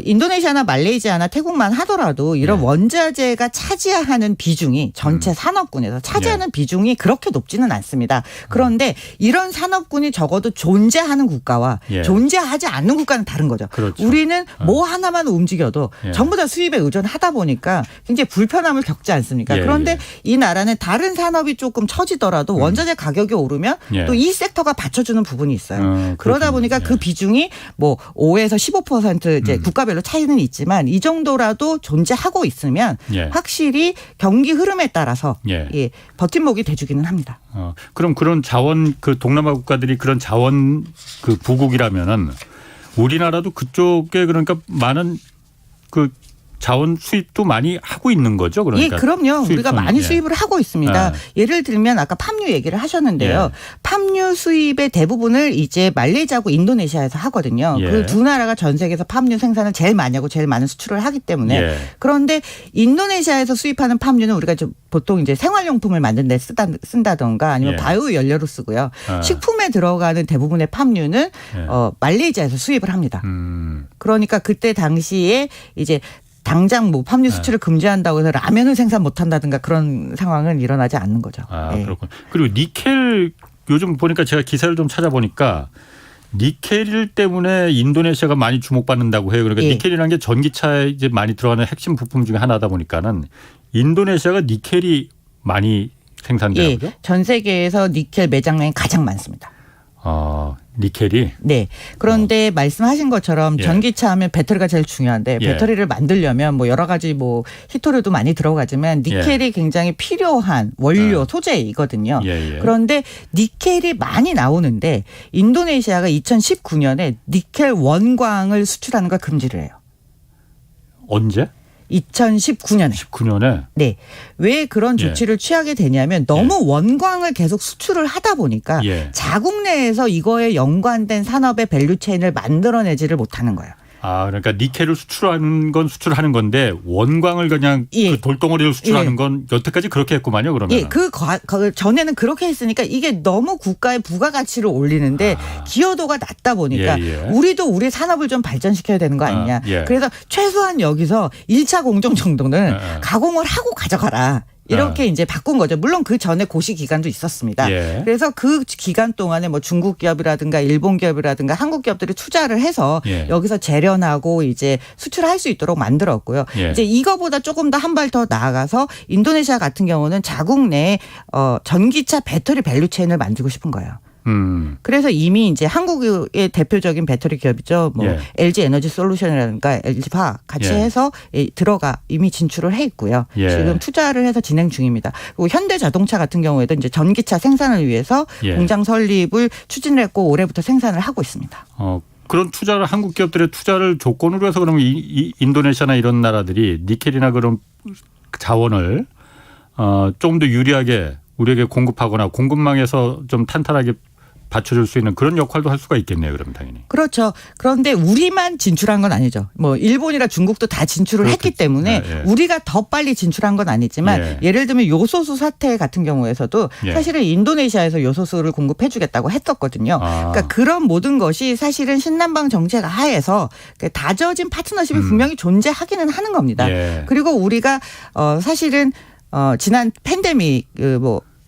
인도네시아나 말레이시아나 태국만 하더라도 이런 원자재가 차지하는 비중이 전체 산업군에서 차지하는 비중이 그렇게 높지는 않습니다. 그런데 이런 산업군이 적어도 존재하는 국가와 존재하지 않는 국가는 다른 거죠. 우리는 뭐 하나만 움직여도 전부 다 수입에 의존하다 보니까 굉장히 불편함을 겪지 않습니까? 그런데 이 나라는 다른 산업이 조금 처지더라도 원자재 가격이 오르면 또 이 섹터가 받쳐주는 부분이 있어요. 그러다 보니까 그 비중이 뭐 5에서 15% 이제 국가별로 차이는 있지만 이 정도라도 존재하고 있으면 확실히 경기 흐름에 따라서 버팀목이 돼주기는 합니다. 그럼 그런 자원 그 동남아 국가들이 그런 자원 그 부국이라면은 우리나라도 그쪽에 그러니까 많은 그 자원 수입도 많이 하고 있는 거죠, 그러니까. 그럼요. 우리가 많이 수입을 하고 있습니다. 예를 들면 아까 팜유 얘기를 하셨는데요. 팜유 수입의 대부분을 이제 말레이시아하고 인도네시아에서 하거든요. 그 두 나라가 전 세계에서 팜유 생산을 제일 많이 하고 제일 많은 수출을 하기 때문에. 그런데 인도네시아에서 수입하는 팜유는 우리가 좀 보통 이제 생활용품을 만드는 데 쓴다던가 아니면 바이오 연료로 쓰고요. 식품에 들어가는 대부분의 팜유는 말레이시아에서 수입을 합니다. 그러니까 그때 당시에 이제 당장 뭐 팜유 수출을 금지한다고 해서 라면을 생산 못한다든가 그런 상황은 일어나지 않는 거죠. 그렇군. 그리고 니켈 요즘 보니까 제가 기사를 좀 찾아보니까 니켈 때문에 인도네시아가 많이 주목받는다고 해요. 그러니까 니켈이라는 게 전기차에 이제 많이 들어가는 핵심 부품 중에 하나다 보니까는 인도네시아가 니켈이 많이 생산돼요. 전 세계에서 니켈 매장량이 가장 많습니다. 니켈이? 네. 그런데 말씀하신 것처럼 전기차 하면 배터리가 제일 중요한데 배터리를 만들려면 뭐 여러 가지 뭐 히토류도 많이 들어가지만 니켈이 굉장히 필요한 원료 소재이거든요. 그런데 니켈이 많이 나오는데 인도네시아가 2019년에 니켈 원광을 수출하는 걸 금지를 해요. 언제? 2019년에. 19년에. 네. 왜 그런 조치를 취하게 되냐면 너무 원광을 계속 수출을 하다 보니까 자국 내에서 이거에 연관된 산업의 밸류체인을 만들어내지를 못하는 거예요. 아, 그러니까 니켈을 수출하는 건 수출하는 건데 원광을 그냥 그 돌덩어리를 수출하는 건 여태까지 그렇게 했구만요. 그러면. 예, 그 전에는 그렇게 했으니까 이게 너무 국가의 부가가치를 올리는데 기여도가 낮다 보니까 우리도 우리 산업을 좀 발전시켜야 되는 거 아니냐. 그래서 최소한 여기서 1차 공정 정도는 가공을 하고 가져가라. 이렇게 이제 바꾼 거죠. 물론 그 전에 고시 기간도 있었습니다. 그래서 그 기간 동안에 뭐 중국 기업이라든가 일본 기업이라든가 한국 기업들이 투자를 해서 여기서 재련하고 이제 수출할 수 있도록 만들었고요. 이제 이거보다 조금 더 한 발 더 나아가서 인도네시아 같은 경우는 자국 내에 전기차 배터리 밸류체인을 만들고 싶은 거예요. 그래서 이미 이제 한국의 대표적인 배터리 기업이죠. 뭐 LG 에너지 솔루션이라든가 LG화 같이 해서 들어가 이미 진출을 해 있고요. 지금 투자를 해서 진행 중입니다. 그리고 현대자동차 같은 경우에도 이제 전기차 생산을 위해서 공장 설립을 추진을 했고 올해부터 생산을 하고 있습니다. 그런 투자를 한국 기업들의 투자를 조건으로 해서 그러면 인도네시아나 이런 나라들이 니켈이나 그런 자원을 조금 더 유리하게 우리에게 공급하거나 공급망에서 좀 탄탄하게 받쳐줄 수 있는 그런 역할도 할 수가 있겠네요. 그럼 당연히. 그렇죠. 그런데 우리만 진출한 건 아니죠. 뭐 일본이나 중국도 다 진출을 했기 때문에 우리가 더 빨리 진출한 건 아니지만 예를 들면 요소수 사태 같은 경우에서도 사실은 인도네시아에서 요소수를 공급해 주겠다고 했었거든요. 그러니까 그런 모든 것이 사실은 신남방 정책 하에서 다져진 파트너십이 분명히 존재하기는 하는 겁니다. 그리고 우리가 사실은 지난 팬데믹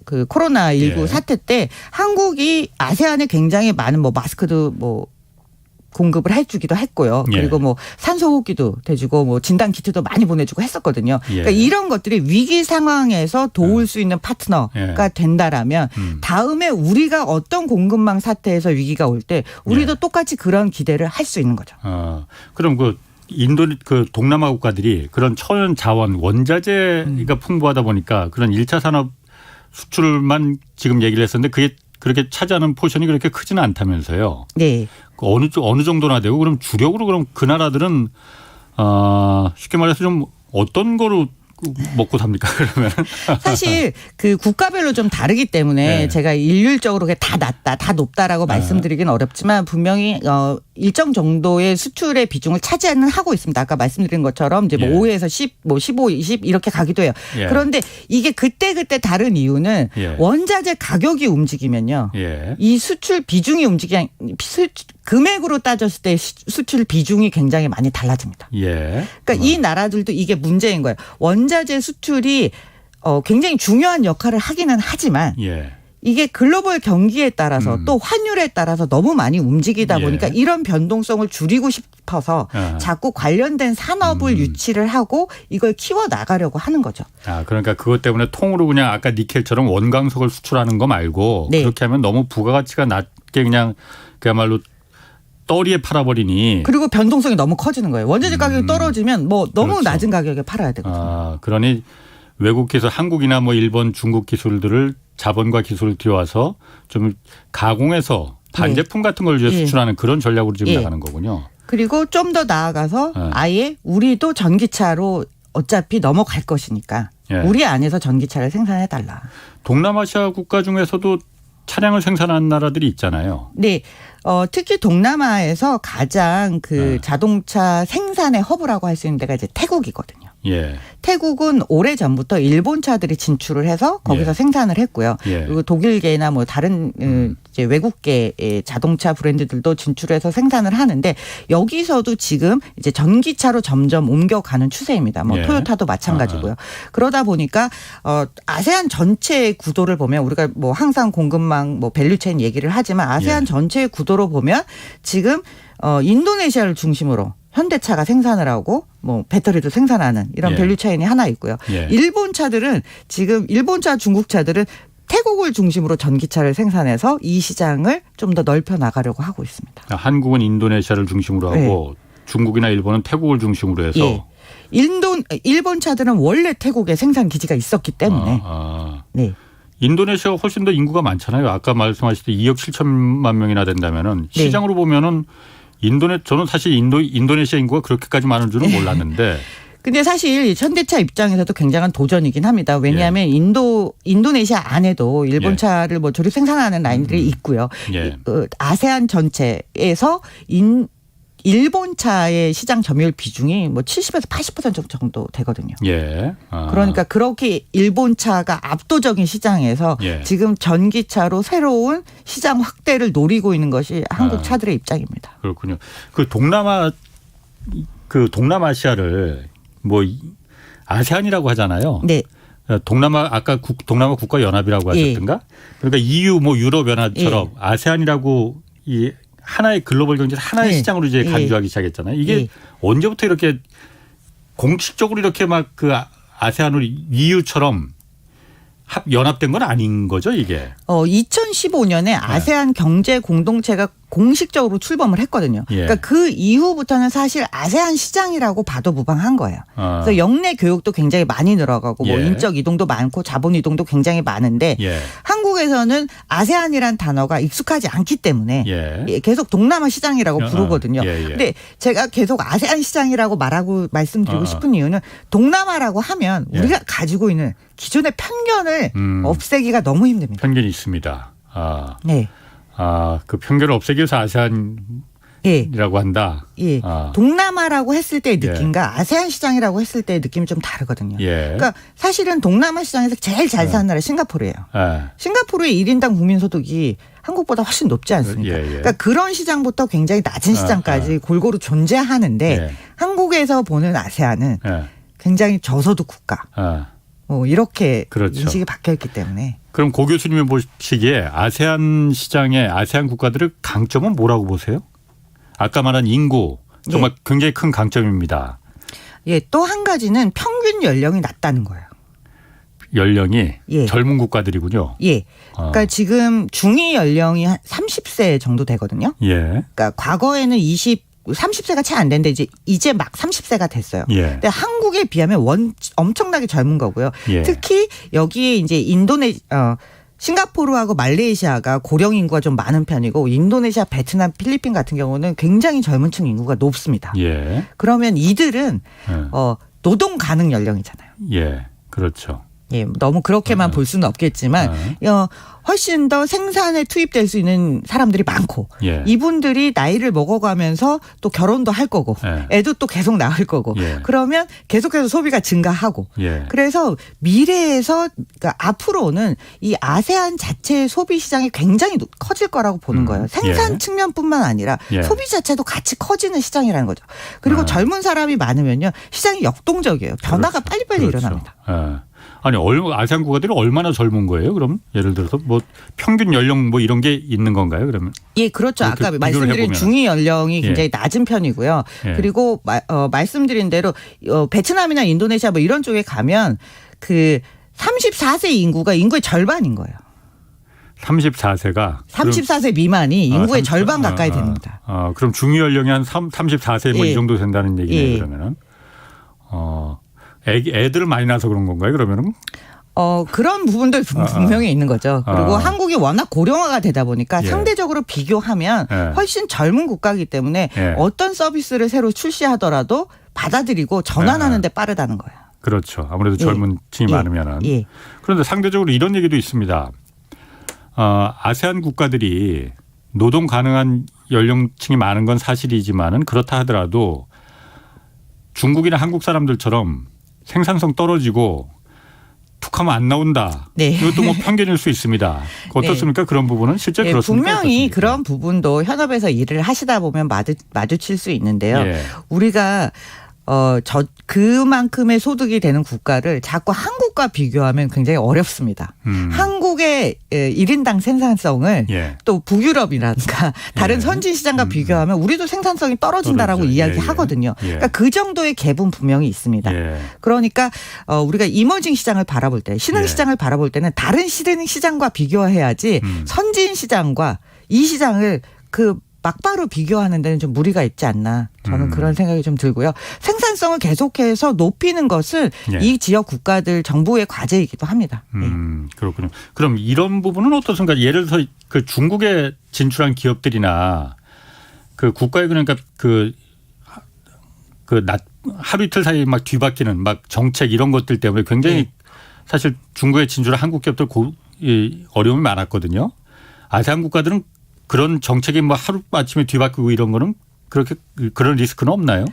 그 코로나19 사태 때 한국이 아세안에 굉장히 많은 뭐 마스크도 뭐 공급을 해주기도 했고요. 그리고 뭐 산소호흡기도 대주고 뭐 진단 키트도 많이 보내주고 했었거든요. 그러니까 이런 것들이 위기 상황에서 도울 수 있는 파트너가 된다라면 다음에 우리가 어떤 공급망 사태에서 위기가 올 때 우리도 똑같이 그런 기대를 할 수 있는 거죠. 그럼 그 동남아 국가들이 그런 천연 자원 원자재가 풍부하다 보니까 그런 1차 산업 수출만 지금 얘기를 했었는데 그게 그렇게 차지하는 포션이 그렇게 크지는 않다면서요. 네. 어느 정도나 되고 그럼 주력으로 그럼 그 나라들은 쉽게 말해서 좀 어떤 거로 먹고 삽니까 그러면? 사실 그 국가별로 좀 다르기 때문에 제가 일률적으로 다 낮다, 다 높다라고 말씀드리긴 어렵지만 분명히 일정 정도의 수출의 비중을 차지는 하고 있습니다. 아까 말씀드린 것처럼 이제 뭐 5에서 10, 뭐 15, 20 이렇게 가기도 해요. 그런데 이게 그때 다른 이유는 원자재 가격이 움직이면요. 이 수출 비중이 금액으로 따졌을 때 수출 비중이 굉장히 많이 달라집니다. 그러니까 이 나라들도 이게 문제인 거예요. 원자재 수출이 굉장히 중요한 역할을 하기는 하지만 이게 글로벌 경기에 따라서 또 환율에 따라서 너무 많이 움직이다 보니까 이런 변동성을 줄이고 싶어서 자꾸 관련된 산업을 유치를 하고 이걸 키워나가려고 하는 거죠. 그러니까 그것 때문에 통으로 그냥 아까 니켈처럼 원광석을 수출하는 거 말고 그렇게 하면 너무 부가가치가 낮게 그냥 그야말로 떨이에 팔아버리니. 그리고 변동성이 너무 커지는 거예요. 원자재 가격이 떨어지면 뭐 너무 낮은 가격에 팔아야 되거든요. 그러니 외국 기술 한국이나 뭐 일본 중국 기술들을 자본과 기술을 들여와서 좀 가공해서 반제품 같은 걸 이제 수출하는 그런 전략으로 지금 나가는 거군요. 그리고 좀 더 나아가서 아예 우리도 전기차로 어차피 넘어갈 것이니까 우리 안에서 전기차를 생산해달라. 동남아시아 국가 중에서도 차량을 생산하는 나라들이 있잖아요. 네. 특히 동남아에서 가장 그 자동차 생산의 허브라고 할 수 있는 데가 이제 태국이거든요. 태국은 오래전부터 일본 차들이 진출을 해서 거기서 생산을 했고요. 그리고 독일계나 뭐 다른 이제 외국계의 자동차 브랜드들도 진출해서 생산을 하는데 여기서도 지금 이제 전기차로 점점 옮겨가는 추세입니다. 뭐 토요타도 마찬가지고요. 그러다 보니까 아세안 전체의 구도를 보면 우리가 뭐 항상 공급망 뭐 밸류체인 얘기를 하지만 아세안 전체의 구도로 보면 지금 인도네시아를 중심으로 현대차가 생산을 하고 뭐 배터리도 생산하는 이런 밸류체인이 하나 있고요. 일본 차들은 지금 일본 차, 중국 차들은 태국을 중심으로 전기차를 생산해서 이 시장을 좀 더 넓혀 나가려고 하고 있습니다. 한국은 인도네시아를 중심으로 하고 중국이나 일본은 태국을 중심으로 해서. 일본 차들은 원래 태국에 생산 기지가 있었기 때문에. 인도네시아가 훨씬 더 인구가 많잖아요. 아까 말씀하셨듯이 2억 7천만 명이나 된다면은 시장으로 보면은 저는 사실 인도네시아 인구가 그렇게까지 많은 줄은 몰랐는데 근데 사실 현대차 입장에서도 굉장한 도전이긴 합니다. 왜냐하면 인도네시아 안에도 일본 차를 뭐 조립 생산하는 라인들이 있고요. 아세안 전체에서 일본 차의 시장 점유율 비중이 뭐 70에서 80% 정도 되거든요. 그러니까 그렇게 일본 차가 압도적인 시장에서 지금 전기차로 새로운 시장 확대를 노리고 있는 것이 한국 차들의 입장입니다. 그렇군요. 그 동남아시아를 뭐 아세안이라고 하잖아요. 네. 아까 동남아 국가 연합이라고 하셨던가? 그러니까 EU 뭐 유럽 연합처럼 아세안이라고 이 하나의 글로벌 경제 하나의 시장으로 이제 간주하기 시작했잖아요. 이게 언제부터 이렇게 공식적으로 이렇게 막 그 아세안으로 EU처럼 연합된 건 아닌 거죠, 이게? 2015년에 아세안 경제 공동체가 공식적으로 출범을 했거든요. 그러니까 그 이후부터는 사실 아세안 시장이라고 봐도 무방한 거예요. 그래서 영내 교육도 굉장히 많이 늘어가고 뭐 인적 이동도 많고 자본 이동도 굉장히 많은데 한국에서는 아세안이란 단어가 익숙하지 않기 때문에 계속 동남아 시장이라고 부르거든요. 근데 제가 계속 아세안 시장이라고 말씀드리고 싶은 이유는 동남아라고 하면 우리가 가지고 있는 기존의 편견을 없애기가 너무 힘듭니다. 편견이 있습니다. 네. 그 편견을 없애기 위해서 아세안이라고 한다. 동남아라고 했을 때의 느낌과 아세안 시장이라고 했을 때의 느낌이 좀 다르거든요. 그러니까 사실은 동남아 시장에서 제일 잘 사는 나라 싱가포르예요. 싱가포르의 1인당 국민소득이 한국보다 훨씬 높지 않습니까? 그러니까 그런 시장부터 굉장히 낮은 시장까지 골고루 존재하는데 한국에서 보는 아세안은 굉장히 저소득 국가. 뭐 이렇게 인식이 바뀌었기 때문에. 그럼 고 교수님이 보시기에 아세안 시장의 아세안 국가들의 강점은 뭐라고 보세요? 아까 말한 인구 정말 굉장히 큰 강점입니다. 또 한 가지는 평균 연령이 낮다는 거예요. 연령이 젊은 국가들이군요. 그러니까 지금 중위 연령이 한 30세 정도 되거든요. 그러니까 과거에는 30세가 채 안 됐는데 이제 막 30세가 됐어요. 근데 한국에 비하면 엄청나게 젊은 거고요. 특히 여기에 이제 싱가포르하고 말레이시아가 고령 인구가 좀 많은 편이고 인도네시아, 베트남, 필리핀 같은 경우는 굉장히 젊은 층 인구가 높습니다. 그러면 이들은 노동 가능 연령이잖아요. 그렇죠. 너무 그렇게만 볼 수는 없겠지만 훨씬 더 생산에 투입될 수 있는 사람들이 많고 이분들이 나이를 먹어가면서 또 결혼도 할 거고 애도 또 계속 낳을 거고 그러면 계속해서 소비가 증가하고 그래서 미래에서 그러니까 앞으로는 이 아세안 자체의 소비 시장이 굉장히 커질 거라고 보는 거예요. 생산 측면뿐만 아니라 소비 자체도 같이 커지는 시장이라는 거죠. 그리고 젊은 사람이 많으면요 시장이 역동적이에요. 변화가 빨리빨리 일어납니다. 아니 아세안 국가들이 얼마나 젊은 거예요? 그럼 예를 들어서 뭐 평균 연령 뭐 이런 게 있는 건가요? 그러면 그렇죠. 아까 말씀드린 중위 연령이 굉장히 낮은 편이고요. 그리고 말씀드린 대로 베트남이나 인도네시아 뭐 이런 쪽에 가면 그 34세 인구의 절반인 거예요. 34세 미만이 인구의 절반 가까이 됩니다. 그럼 중위 연령이 한 34세 뭐 이 정도 된다는 얘기네요. 그러면은 애들을 많이 낳아서 그런 건가요? 그러면은? 그런 부분도 분명히 있는 거죠. 그리고 한국이 워낙 고령화가 되다 보니까 상대적으로 비교하면 훨씬 젊은 국가이기 때문에 어떤 서비스를 새로 출시하더라도 받아들이고 전환하는 데 빠르다는 거예요. 그렇죠. 아무래도 젊은 층이 많으면은. 그런데 상대적으로 이런 얘기도 있습니다. 아세안 국가들이 노동 가능한 연령층이 많은 건 사실이지만은 그렇다 하더라도 중국이나 한국 사람들처럼 생산성 떨어지고 툭하면 안 나온다. 이것도 뭐 편견일 수 있습니다. 어떻습니까? 그런 부분은 실제 그렇습니까? 분명히 어떻습니까? 그런 부분도 현업에서 일을 하시다 보면 마주칠 수 있는데요. 우리가 그만큼의 소득이 되는 국가를 자꾸 한국과 비교하면 굉장히 어렵습니다. 한국의 1인당 생산성을 또 북유럽이라든가 다른 선진 시장과 비교하면 우리도 생산성이 떨어진다라고 이야기하거든요. 그러니까 그 정도의 갭은 분명히 있습니다. 그러니까 우리가 이머징 시장을 바라볼 때 신흥 시장을 바라볼 때는 다른 신흥 시장과 비교해야지 선진 시장과 이 시장을 막바로 비교하는 데는 좀 무리가 있지 않나. 저는 그런 생각이 좀 들고요. 생산성을 계속해서 높이는 것은 이 지역 국가들 정부의 과제이기도 합니다. 그렇군요. 그럼 이런 부분은 어떻습니까? 예를 들어서 그 중국에 진출한 기업들이나 그 국가의 그러니까 그 하루 이틀 사이에 막 뒤바뀌는 막 정책 이런 것들 때문에 굉장히 사실 중국에 진출한 한국 기업들 어려움이 많았거든요. 아세안 국가들은 그런 정책이 뭐 하루 아침에 뒤바뀌고 이런 거는 그런 리스크는 없나요?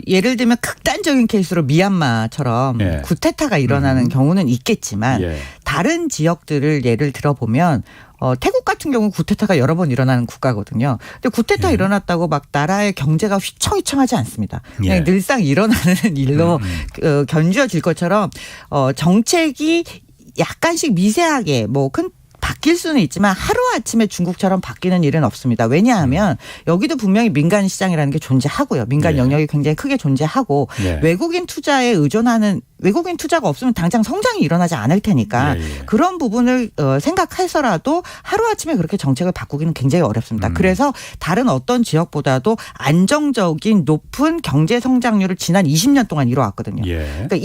예를 들면 극단적인 케이스로 미얀마처럼 구테타가 일어나는 경우는 있겠지만 다른 지역들을 예를 들어보면 태국 같은 경우 구테타가 여러 번 일어나는 국가거든요. 근데 구테타 일어났다고 막 나라의 경제가 휘청휘청하지 않습니다. 그냥 늘상 일어나는 일로 견주어질 것처럼 정책이 약간씩 미세하게 큰 바뀔 수는 있지만 하루아침에 중국처럼 바뀌는 일은 없습니다. 왜냐하면 여기도 분명히 민간 시장이라는 게 존재하고요. 민간 영역이 굉장히 크게 존재하고 외국인 투자에 의존하는 외국인 투자가 없으면 당장 성장이 일어나지 않을 테니까 그런 부분을 생각해서라도 하루아침에 그렇게 정책을 바꾸기는 굉장히 어렵습니다. 그래서 다른 어떤 지역보다도 안정적인 높은 경제 성장률을 지난 20년 동안 이뤄왔거든요. 그러니까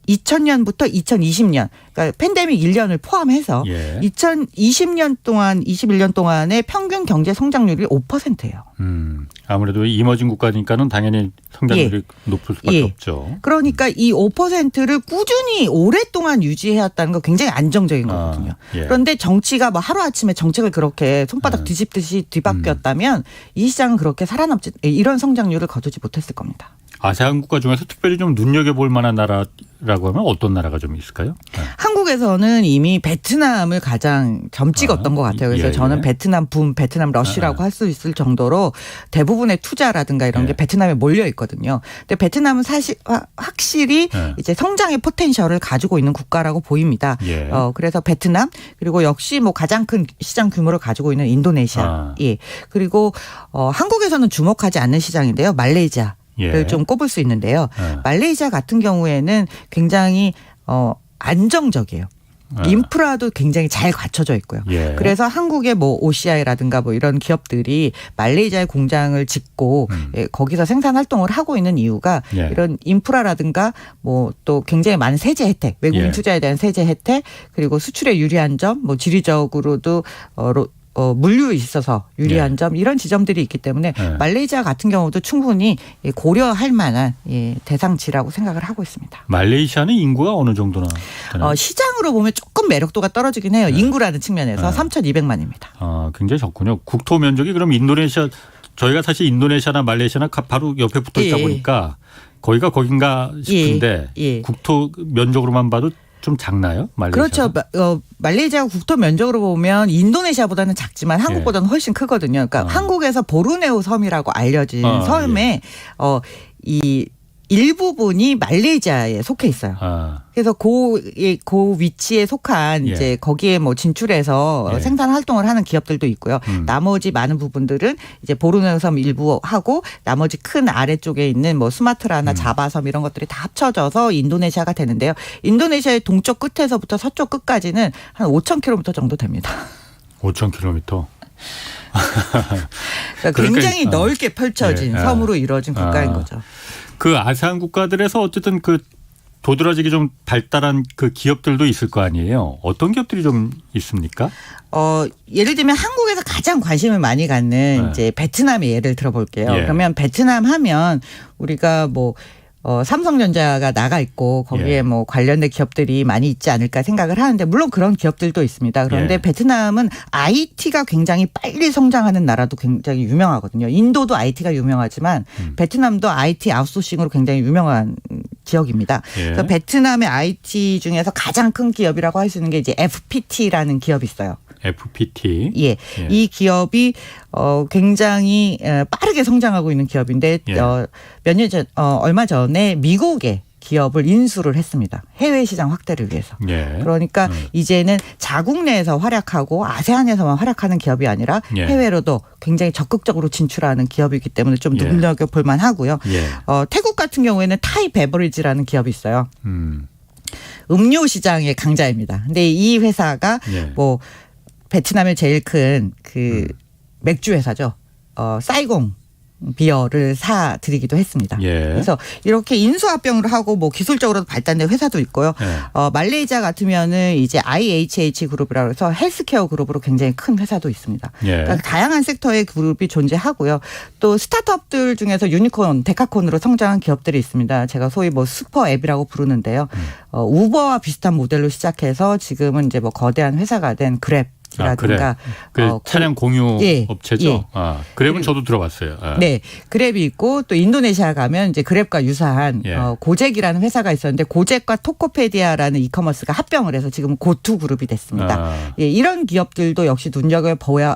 2000년부터 2020년, 그러니까 팬데믹 1년을 포함해서 2020년 동안, 21년 동안의 평균 경제 성장률이 5%예요. 아무래도 이머징 국가니까는 당연히 성장률이 높을 수밖에 없죠. 그러니까 이 5%를 꾸준히 오랫동안 유지해왔다는 거 굉장히 안정적인 거거든요. 그런데 정치가 하루아침에 정책을 그렇게 손바닥 뒤집듯이 뒤바뀌었다면 이 시장은 그렇게 이런 성장률을 거두지 못했을 겁니다. 아세안 국가 중에서 특별히 좀 눈여겨볼 만한 나라라고 하면 어떤 나라가 좀 있을까요? 한국에서는 이미 베트남을 가장 점 찍었던 것 같아요. 그래서 저는 베트남 베트남 러쉬라고 할 수 있을 정도로 대부분의 투자라든가 이런 게 베트남에 몰려 있거든요. 근데 베트남은 사실 확실히 이제 성장의 포텐셜을 가지고 있는 국가라고 보입니다. 그래서 베트남 그리고 역시 가장 큰 시장 규모를 가지고 있는 인도네시아. 그리고 한국에서는 주목하지 않는 시장인데요. 말레이시아. 를 좀 꼽을 수 있는데요. 말레이시아 같은 경우에는 굉장히 안정적이에요. 인프라도 굉장히 잘 갖춰져 있고요. 그래서 한국의 OCI라든가 이런 기업들이 말레이시아에 공장을 짓고 거기서 생산 활동을 하고 있는 이유가 이런 인프라라든가 또 굉장히 많은 세제 혜택, 외국인 투자에 대한 세제 혜택, 그리고 수출에 유리한 점, 지리적으로도 물류에 있어서 유리한 점 이런 지점들이 있기 때문에 말레이시아 같은 경우도 충분히 고려할 만한 대상지라고 생각을 하고 있습니다. 말레이시아는 인구가 어느 정도나 되나요? 시장으로 보면 조금 매력도가 떨어지긴 해요. 인구라는 측면에서 3,200만입니다. 굉장히 적군요. 국토 면적이 그럼 저희가 사실 인도네시아나 말레이시아나 바로 옆에 붙어 있다 보니까 거기가 거긴가 싶은데 국토 면적으로만 봐도 좀 작나요? 말레이시아? 그렇죠. 말레이시아 국토 면적으로 보면 인도네시아보다는 작지만 한국보다는 훨씬 크거든요. 그러니까 한국에서 보르네오 섬이라고 알려진 섬에 이 일부분이 말레이시아에 속해 있어요. 그래서 그 위치에 속한 이제 거기에 진출해서 생산 활동을 하는 기업들도 있고요. 나머지 많은 부분들은 이제 보르네오 섬 일부 하고 나머지 큰 아래쪽에 있는 스마트라나 자바섬 이런 것들이 다 합쳐져서 인도네시아가 되는데요. 인도네시아의 동쪽 끝에서부터 서쪽 끝까지는 한 5,000km 정도 됩니다. 5,000km. 그러니까 굉장히 넓게 펼쳐진 섬으로 이루어진 국가인 거죠. 그 아세안 국가들에서 어쨌든 도드라지게 좀 발달한 기업들도 있을 거 아니에요. 어떤 기업들이 좀 있습니까? 예를 들면 한국에서 가장 관심을 많이 갖는 이제 베트남의 예를 들어볼게요. 그러면 베트남 하면 우리가 삼성전자가 나가 있고 거기에 관련된 기업들이 많이 있지 않을까 생각을 하는데 물론 그런 기업들도 있습니다. 그런데 베트남은 IT가 굉장히 빨리 성장하는 나라도 굉장히 유명하거든요. 인도도 IT가 유명하지만 베트남도 IT 아웃소싱으로 굉장히 유명한 지역입니다. 그래서 베트남의 IT 중에서 가장 큰 기업이라고 할 수 있는 게 이제 FPT라는 기업이 있어요. FPT. 이 기업이 굉장히 빠르게 성장하고 있는 기업인데 몇 년 전 얼마 전에 미국에 기업을 인수를 했습니다. 해외 시장 확대를 위해서. 그러니까 이제는 자국 내에서 활약하고 아세안에서만 활약하는 기업이 아니라 해외로도 굉장히 적극적으로 진출하는 기업이기 때문에 좀 눈여겨볼 만하고요. 태국 같은 경우에는 타이 베버리지라는 기업이 있어요. 음료 시장의 강자입니다. 근데 이 회사가 베트남의 제일 큰 맥주 회사죠. 사이공 비어를 사드리기도 했습니다. 예. 그래서 이렇게 인수합병을 하고 뭐 기술적으로 발달된 회사도 있고요. 예. 말레이시아 같으면은 이제 IHH 그룹이라고 해서 헬스케어 그룹으로 굉장히 큰 회사도 있습니다. 예. 그러니까 다양한 섹터의 그룹이 존재하고요. 또 스타트업들 중에서 유니콘, 데카콘으로 성장한 기업들이 있습니다. 제가 소위 뭐 슈퍼 앱이라고 부르는데요. 우버와 비슷한 모델로 시작해서 지금은 이제 뭐 거대한 회사가 된 그랩. 라든가 그래. 그 차량 공유 예, 업체죠. 예. 그랩은 저도 들어봤어요. 네, 그랩이 있고 또 인도네시아 가면 이제 그랩과 유사한 예. 고젝이라는 회사가 있었는데 고젝과 토코페디아라는 이커머스가 합병을 해서 지금 고투 그룹이 됐습니다. 예, 이런 기업들도 역시 눈여겨봐야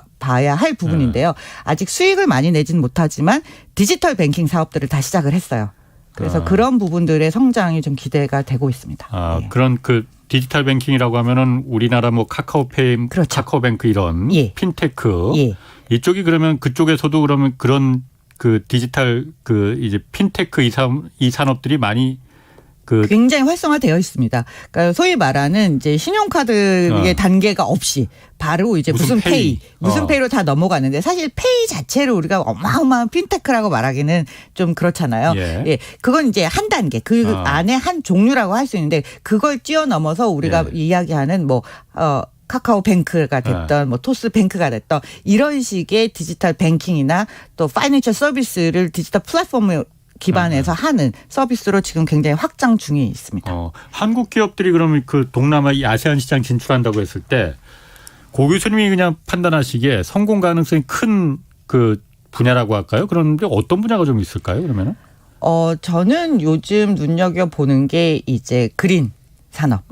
할 부분인데요. 아직 수익을 많이 내지는 못하지만 디지털 뱅킹 사업들을 다 시작을 했어요. 그래서 그런 부분들의 성장이 좀 기대가 되고 있습니다. 예. 그런 그 디지털 뱅킹이라고 하면은 우리나라 뭐 카카오페이, 그렇죠. 카카오뱅크 이런 예. 핀테크 예. 이쪽이 그러면 그쪽에서도 그러면 그런 그 디지털 그 이제 핀테크 이 산업들이 많이 그 굉장히 활성화되어 있습니다. 그러니까 소위 말하는 이제 신용카드의 단계가 없이 바로 이제 무슨 페이, 무슨 페이로 다 넘어가는데 사실 페이 자체를 우리가 어마어마한 핀테크라고 말하기는 좀 그렇잖아요. 예. 예. 그건 이제 한 단계, 그 안에 한 종류라고 할 수 있는데 그걸 뛰어넘어서 우리가 이야기하는 뭐 카카오뱅크가 됐던 뭐 토스뱅크가 됐던 이런 식의 디지털 뱅킹이나 또 파이낸셜 서비스를 디지털 플랫폼을 기반해서 하는 서비스로 지금 굉장히 확장 중에 있습니다. 한국 기업들이 그러면 그 동남아 이 아세안 시장 진출한다고 했을 때 고 교수님이 그냥 판단하시기에 성공 가능성이 큰 그 분야라고 할까요? 그런데 어떤 분야가 좀 있을까요? 그러면은? 저는 요즘 눈여겨 보는 게 이제 그린 산업.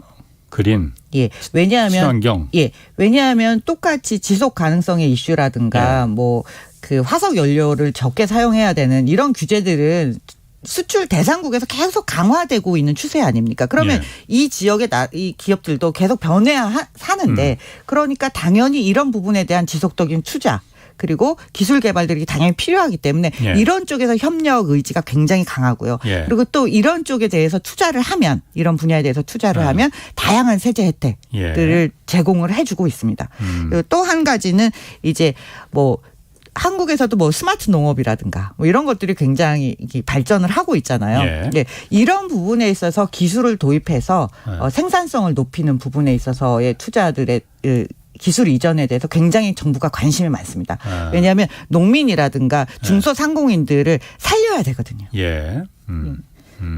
그린. 예. 왜냐하면 친환경. 예. 왜냐하면 똑같이 지속 가능성의 이슈라든가 뭐 그 화석 연료를 적게 사용해야 되는 이런 규제들은 수출 대상국에서 계속 강화되고 있는 추세 아닙니까? 그러면 이 지역의 이 기업들도 계속 변해야 하는데 그러니까 당연히 이런 부분에 대한 지속적인 투자 그리고 기술 개발들이 당연히 필요하기 때문에 이런 쪽에서 협력 의지가 굉장히 강하고요. 그리고 또 이런 쪽에 대해서 투자를 하면 이런 분야에 대해서 투자를 하면 다양한 세제 혜택들을 제공을 해주고 있습니다. 그리고 또 한 가지는 이제 뭐 한국에서도 뭐 스마트 농업이라든가 뭐 이런 것들이 굉장히 발전을 하고 있잖아요. 네. 이런 부분에 있어서 기술을 도입해서 생산성을 높이는 부분에 있어서의 투자들의 기술 이전에 대해서 굉장히 정부가 관심이 많습니다. 왜냐하면 농민이라든가 중소상공인들을 살려야 되거든요.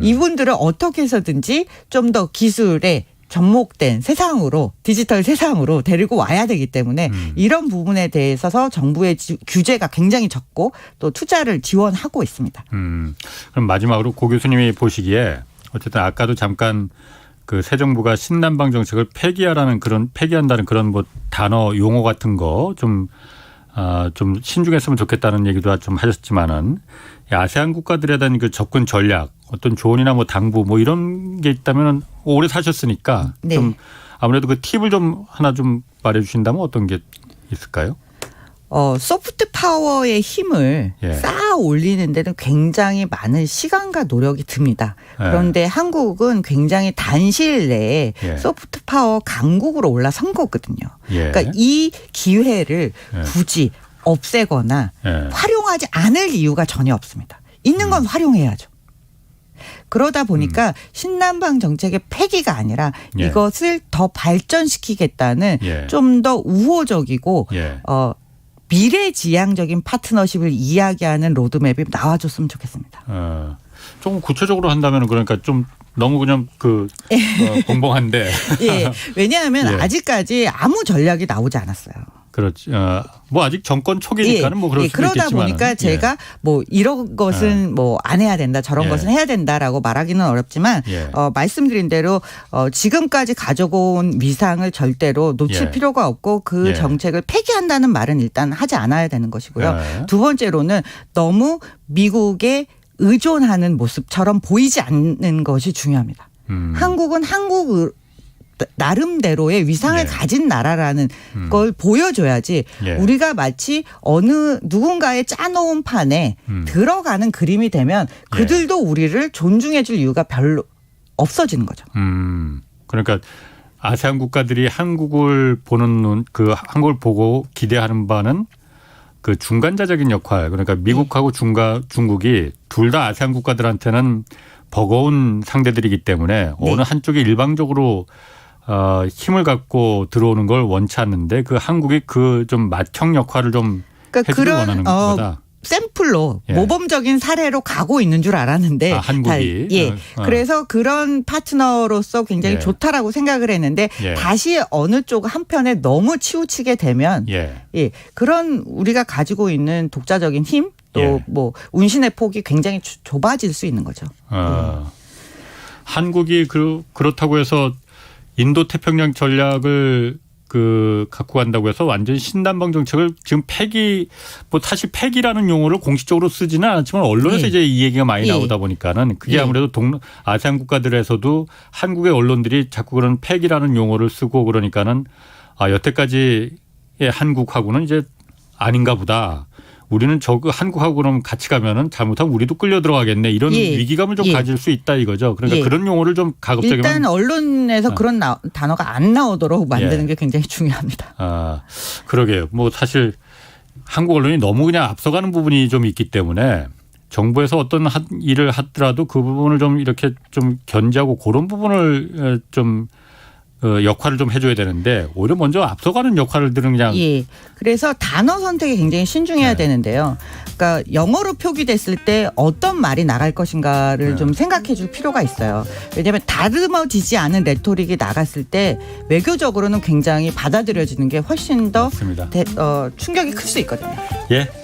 이분들을 어떻게 해서든지 좀 더 기술에 접목된 세상으로 디지털 세상으로 데리고 와야 되기 때문에 이런 부분에 대해서 정부의 규제가 굉장히 적고 또 투자를 지원하고 있습니다. 그럼 마지막으로 고 교수님이 보시기에 어쨌든 아까도 잠깐 그 새 정부가 신남방 정책을 폐기한다는 그런 뭐 단어 용어 같은 거 좀 신중했으면 좋겠다는 얘기도 좀 하셨지만은 아세안 국가들에 대한 그 접근 전략 어떤 조언이나 뭐 당부 뭐 이런 게 있다면 오래 사셨으니까 좀 아무래도 그 팁을 좀 하나 좀 말해 주신다면 어떤 게 있을까요? 소프트 파워의 힘을 쌓아 올리는 데는 굉장히 많은 시간과 노력이 듭니다. 그런데 한국은 굉장히 단시일 내에 소프트 파워 강국으로 올라선 거거든요. 그러니까 이 기회를 굳이 없애거나 활용하지 않을 이유가 전혀 없습니다. 있는 건 활용해야죠. 그러다 보니까 신남방 정책의 폐기가 아니라 이것을 더 발전시키겠다는 좀 더 우호적이고 미래지향적인 파트너십을 이야기하는 로드맵이 나와줬으면 좋겠습니다. 조금 구체적으로 한다면 그러니까 좀 너무 그냥 봉봉한데. 왜냐하면 아직까지 아무 전략이 나오지 않았어요. 그렇지. 뭐 아직 정권 초기니까는 뭐 그럴 수도 그러다 있겠지만. 보니까 제가 뭐 이런 것은 뭐 안 해야 된다 저런 것은 해야 된다라고 말하기는 어렵지만 말씀드린 대로 지금까지 가져온 위상을 절대로 놓칠 필요가 없고 그 정책을 폐기한다는 말은 일단 하지 않아야 되는 것이고요. 두 번째로는 너무 미국에 의존하는 모습처럼 보이지 않는 것이 중요합니다. 한국은 한국 나름대로의 위상을 가진 나라라는 걸 보여줘야지 우리가 마치 어느 누군가의 짜놓은 판에 들어가는 그림이 되면 그들도 우리를 존중해 줄 이유가 별로 없어지는 거죠. 그러니까 아세안 국가들이 한국을 보는 한국을 보고 기대하는 바는 그 중간자적인 역할, 그러니까 미국하고 중국이 둘 다 아세안 국가들한테는 버거운 상대들이기 때문에 어느 한쪽이 일방적으로 힘을 갖고 들어오는 걸 원치 않는데 그 한국이 그 좀 맏형 역할을 좀 해주길 원하는 거다. 샘플로 모범적인 사례로 가고 있는 줄 알았는데 한국이 그래서 그런 파트너로서 굉장히 좋다라고 생각을 했는데 다시 어느 쪽 한편에 너무 치우치게 되면 그런 우리가 가지고 있는 독자적인 힘 또 뭐 운신의 폭이 굉장히 좁아질 수 있는 거죠. 한국이 그렇다고 해서 인도 태평양 전략을 갖고 간다고 해서 완전히 신남방 정책을 지금 사실 폐기라는 용어를 공식적으로 쓰지는 않았지만 언론에서 이제 이 얘기가 많이 나오다 보니까는 그게 아무래도 아세안 국가들에서도 한국의 언론들이 자꾸 그런 폐기라는 용어를 쓰고 그러니까는 여태까지의 한국하고는 이제 아닌가 보다. 우리는 한국하고 그럼 같이 가면은 잘못하면 우리도 끌려 들어가겠네. 이런 위기감을 좀 가질 수 있다 이거죠. 그러니까 그런 용어를 좀 가급적이면 일단 언론에서 그런 단어가 안 나오도록 만드는 게 굉장히 중요합니다. 그러게요. 뭐 사실 한국 언론이 너무 그냥 앞서가는 부분이 좀 있기 때문에 정부에서 어떤 일을 하더라도 그 부분을 좀 이렇게 좀 견제하고 그런 부분을 좀 역할을 좀 해줘야 되는데 오히려 먼저 앞서가는 역할들은 그냥 그래서 단어 선택이 굉장히 신중해야 되는데요. 그러니까 영어로 표기됐을 때 어떤 말이 나갈 것인가를 좀 생각해 줄 필요가 있어요. 왜냐하면 다듬어지지 않은 레토릭이 나갔을 때 외교적으로는 굉장히 받아들여지는 게 훨씬 더 충격이 클 수 있거든요.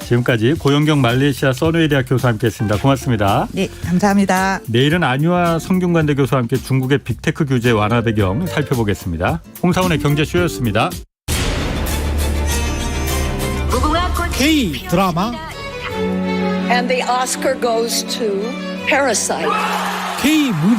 지금까지 고영경 말레이시아 서너웨이 대학 교수와 함께했습니다. 고맙습니다. 네, 감사합니다. 내일은 안유아 성균관대 교수와 함께 중국의 빅테크 규제 완화 배경 살펴보겠습니다. 홍사원의 경제쇼였습니다. K 드라마 And the Oscar goes to Parasite. K 무비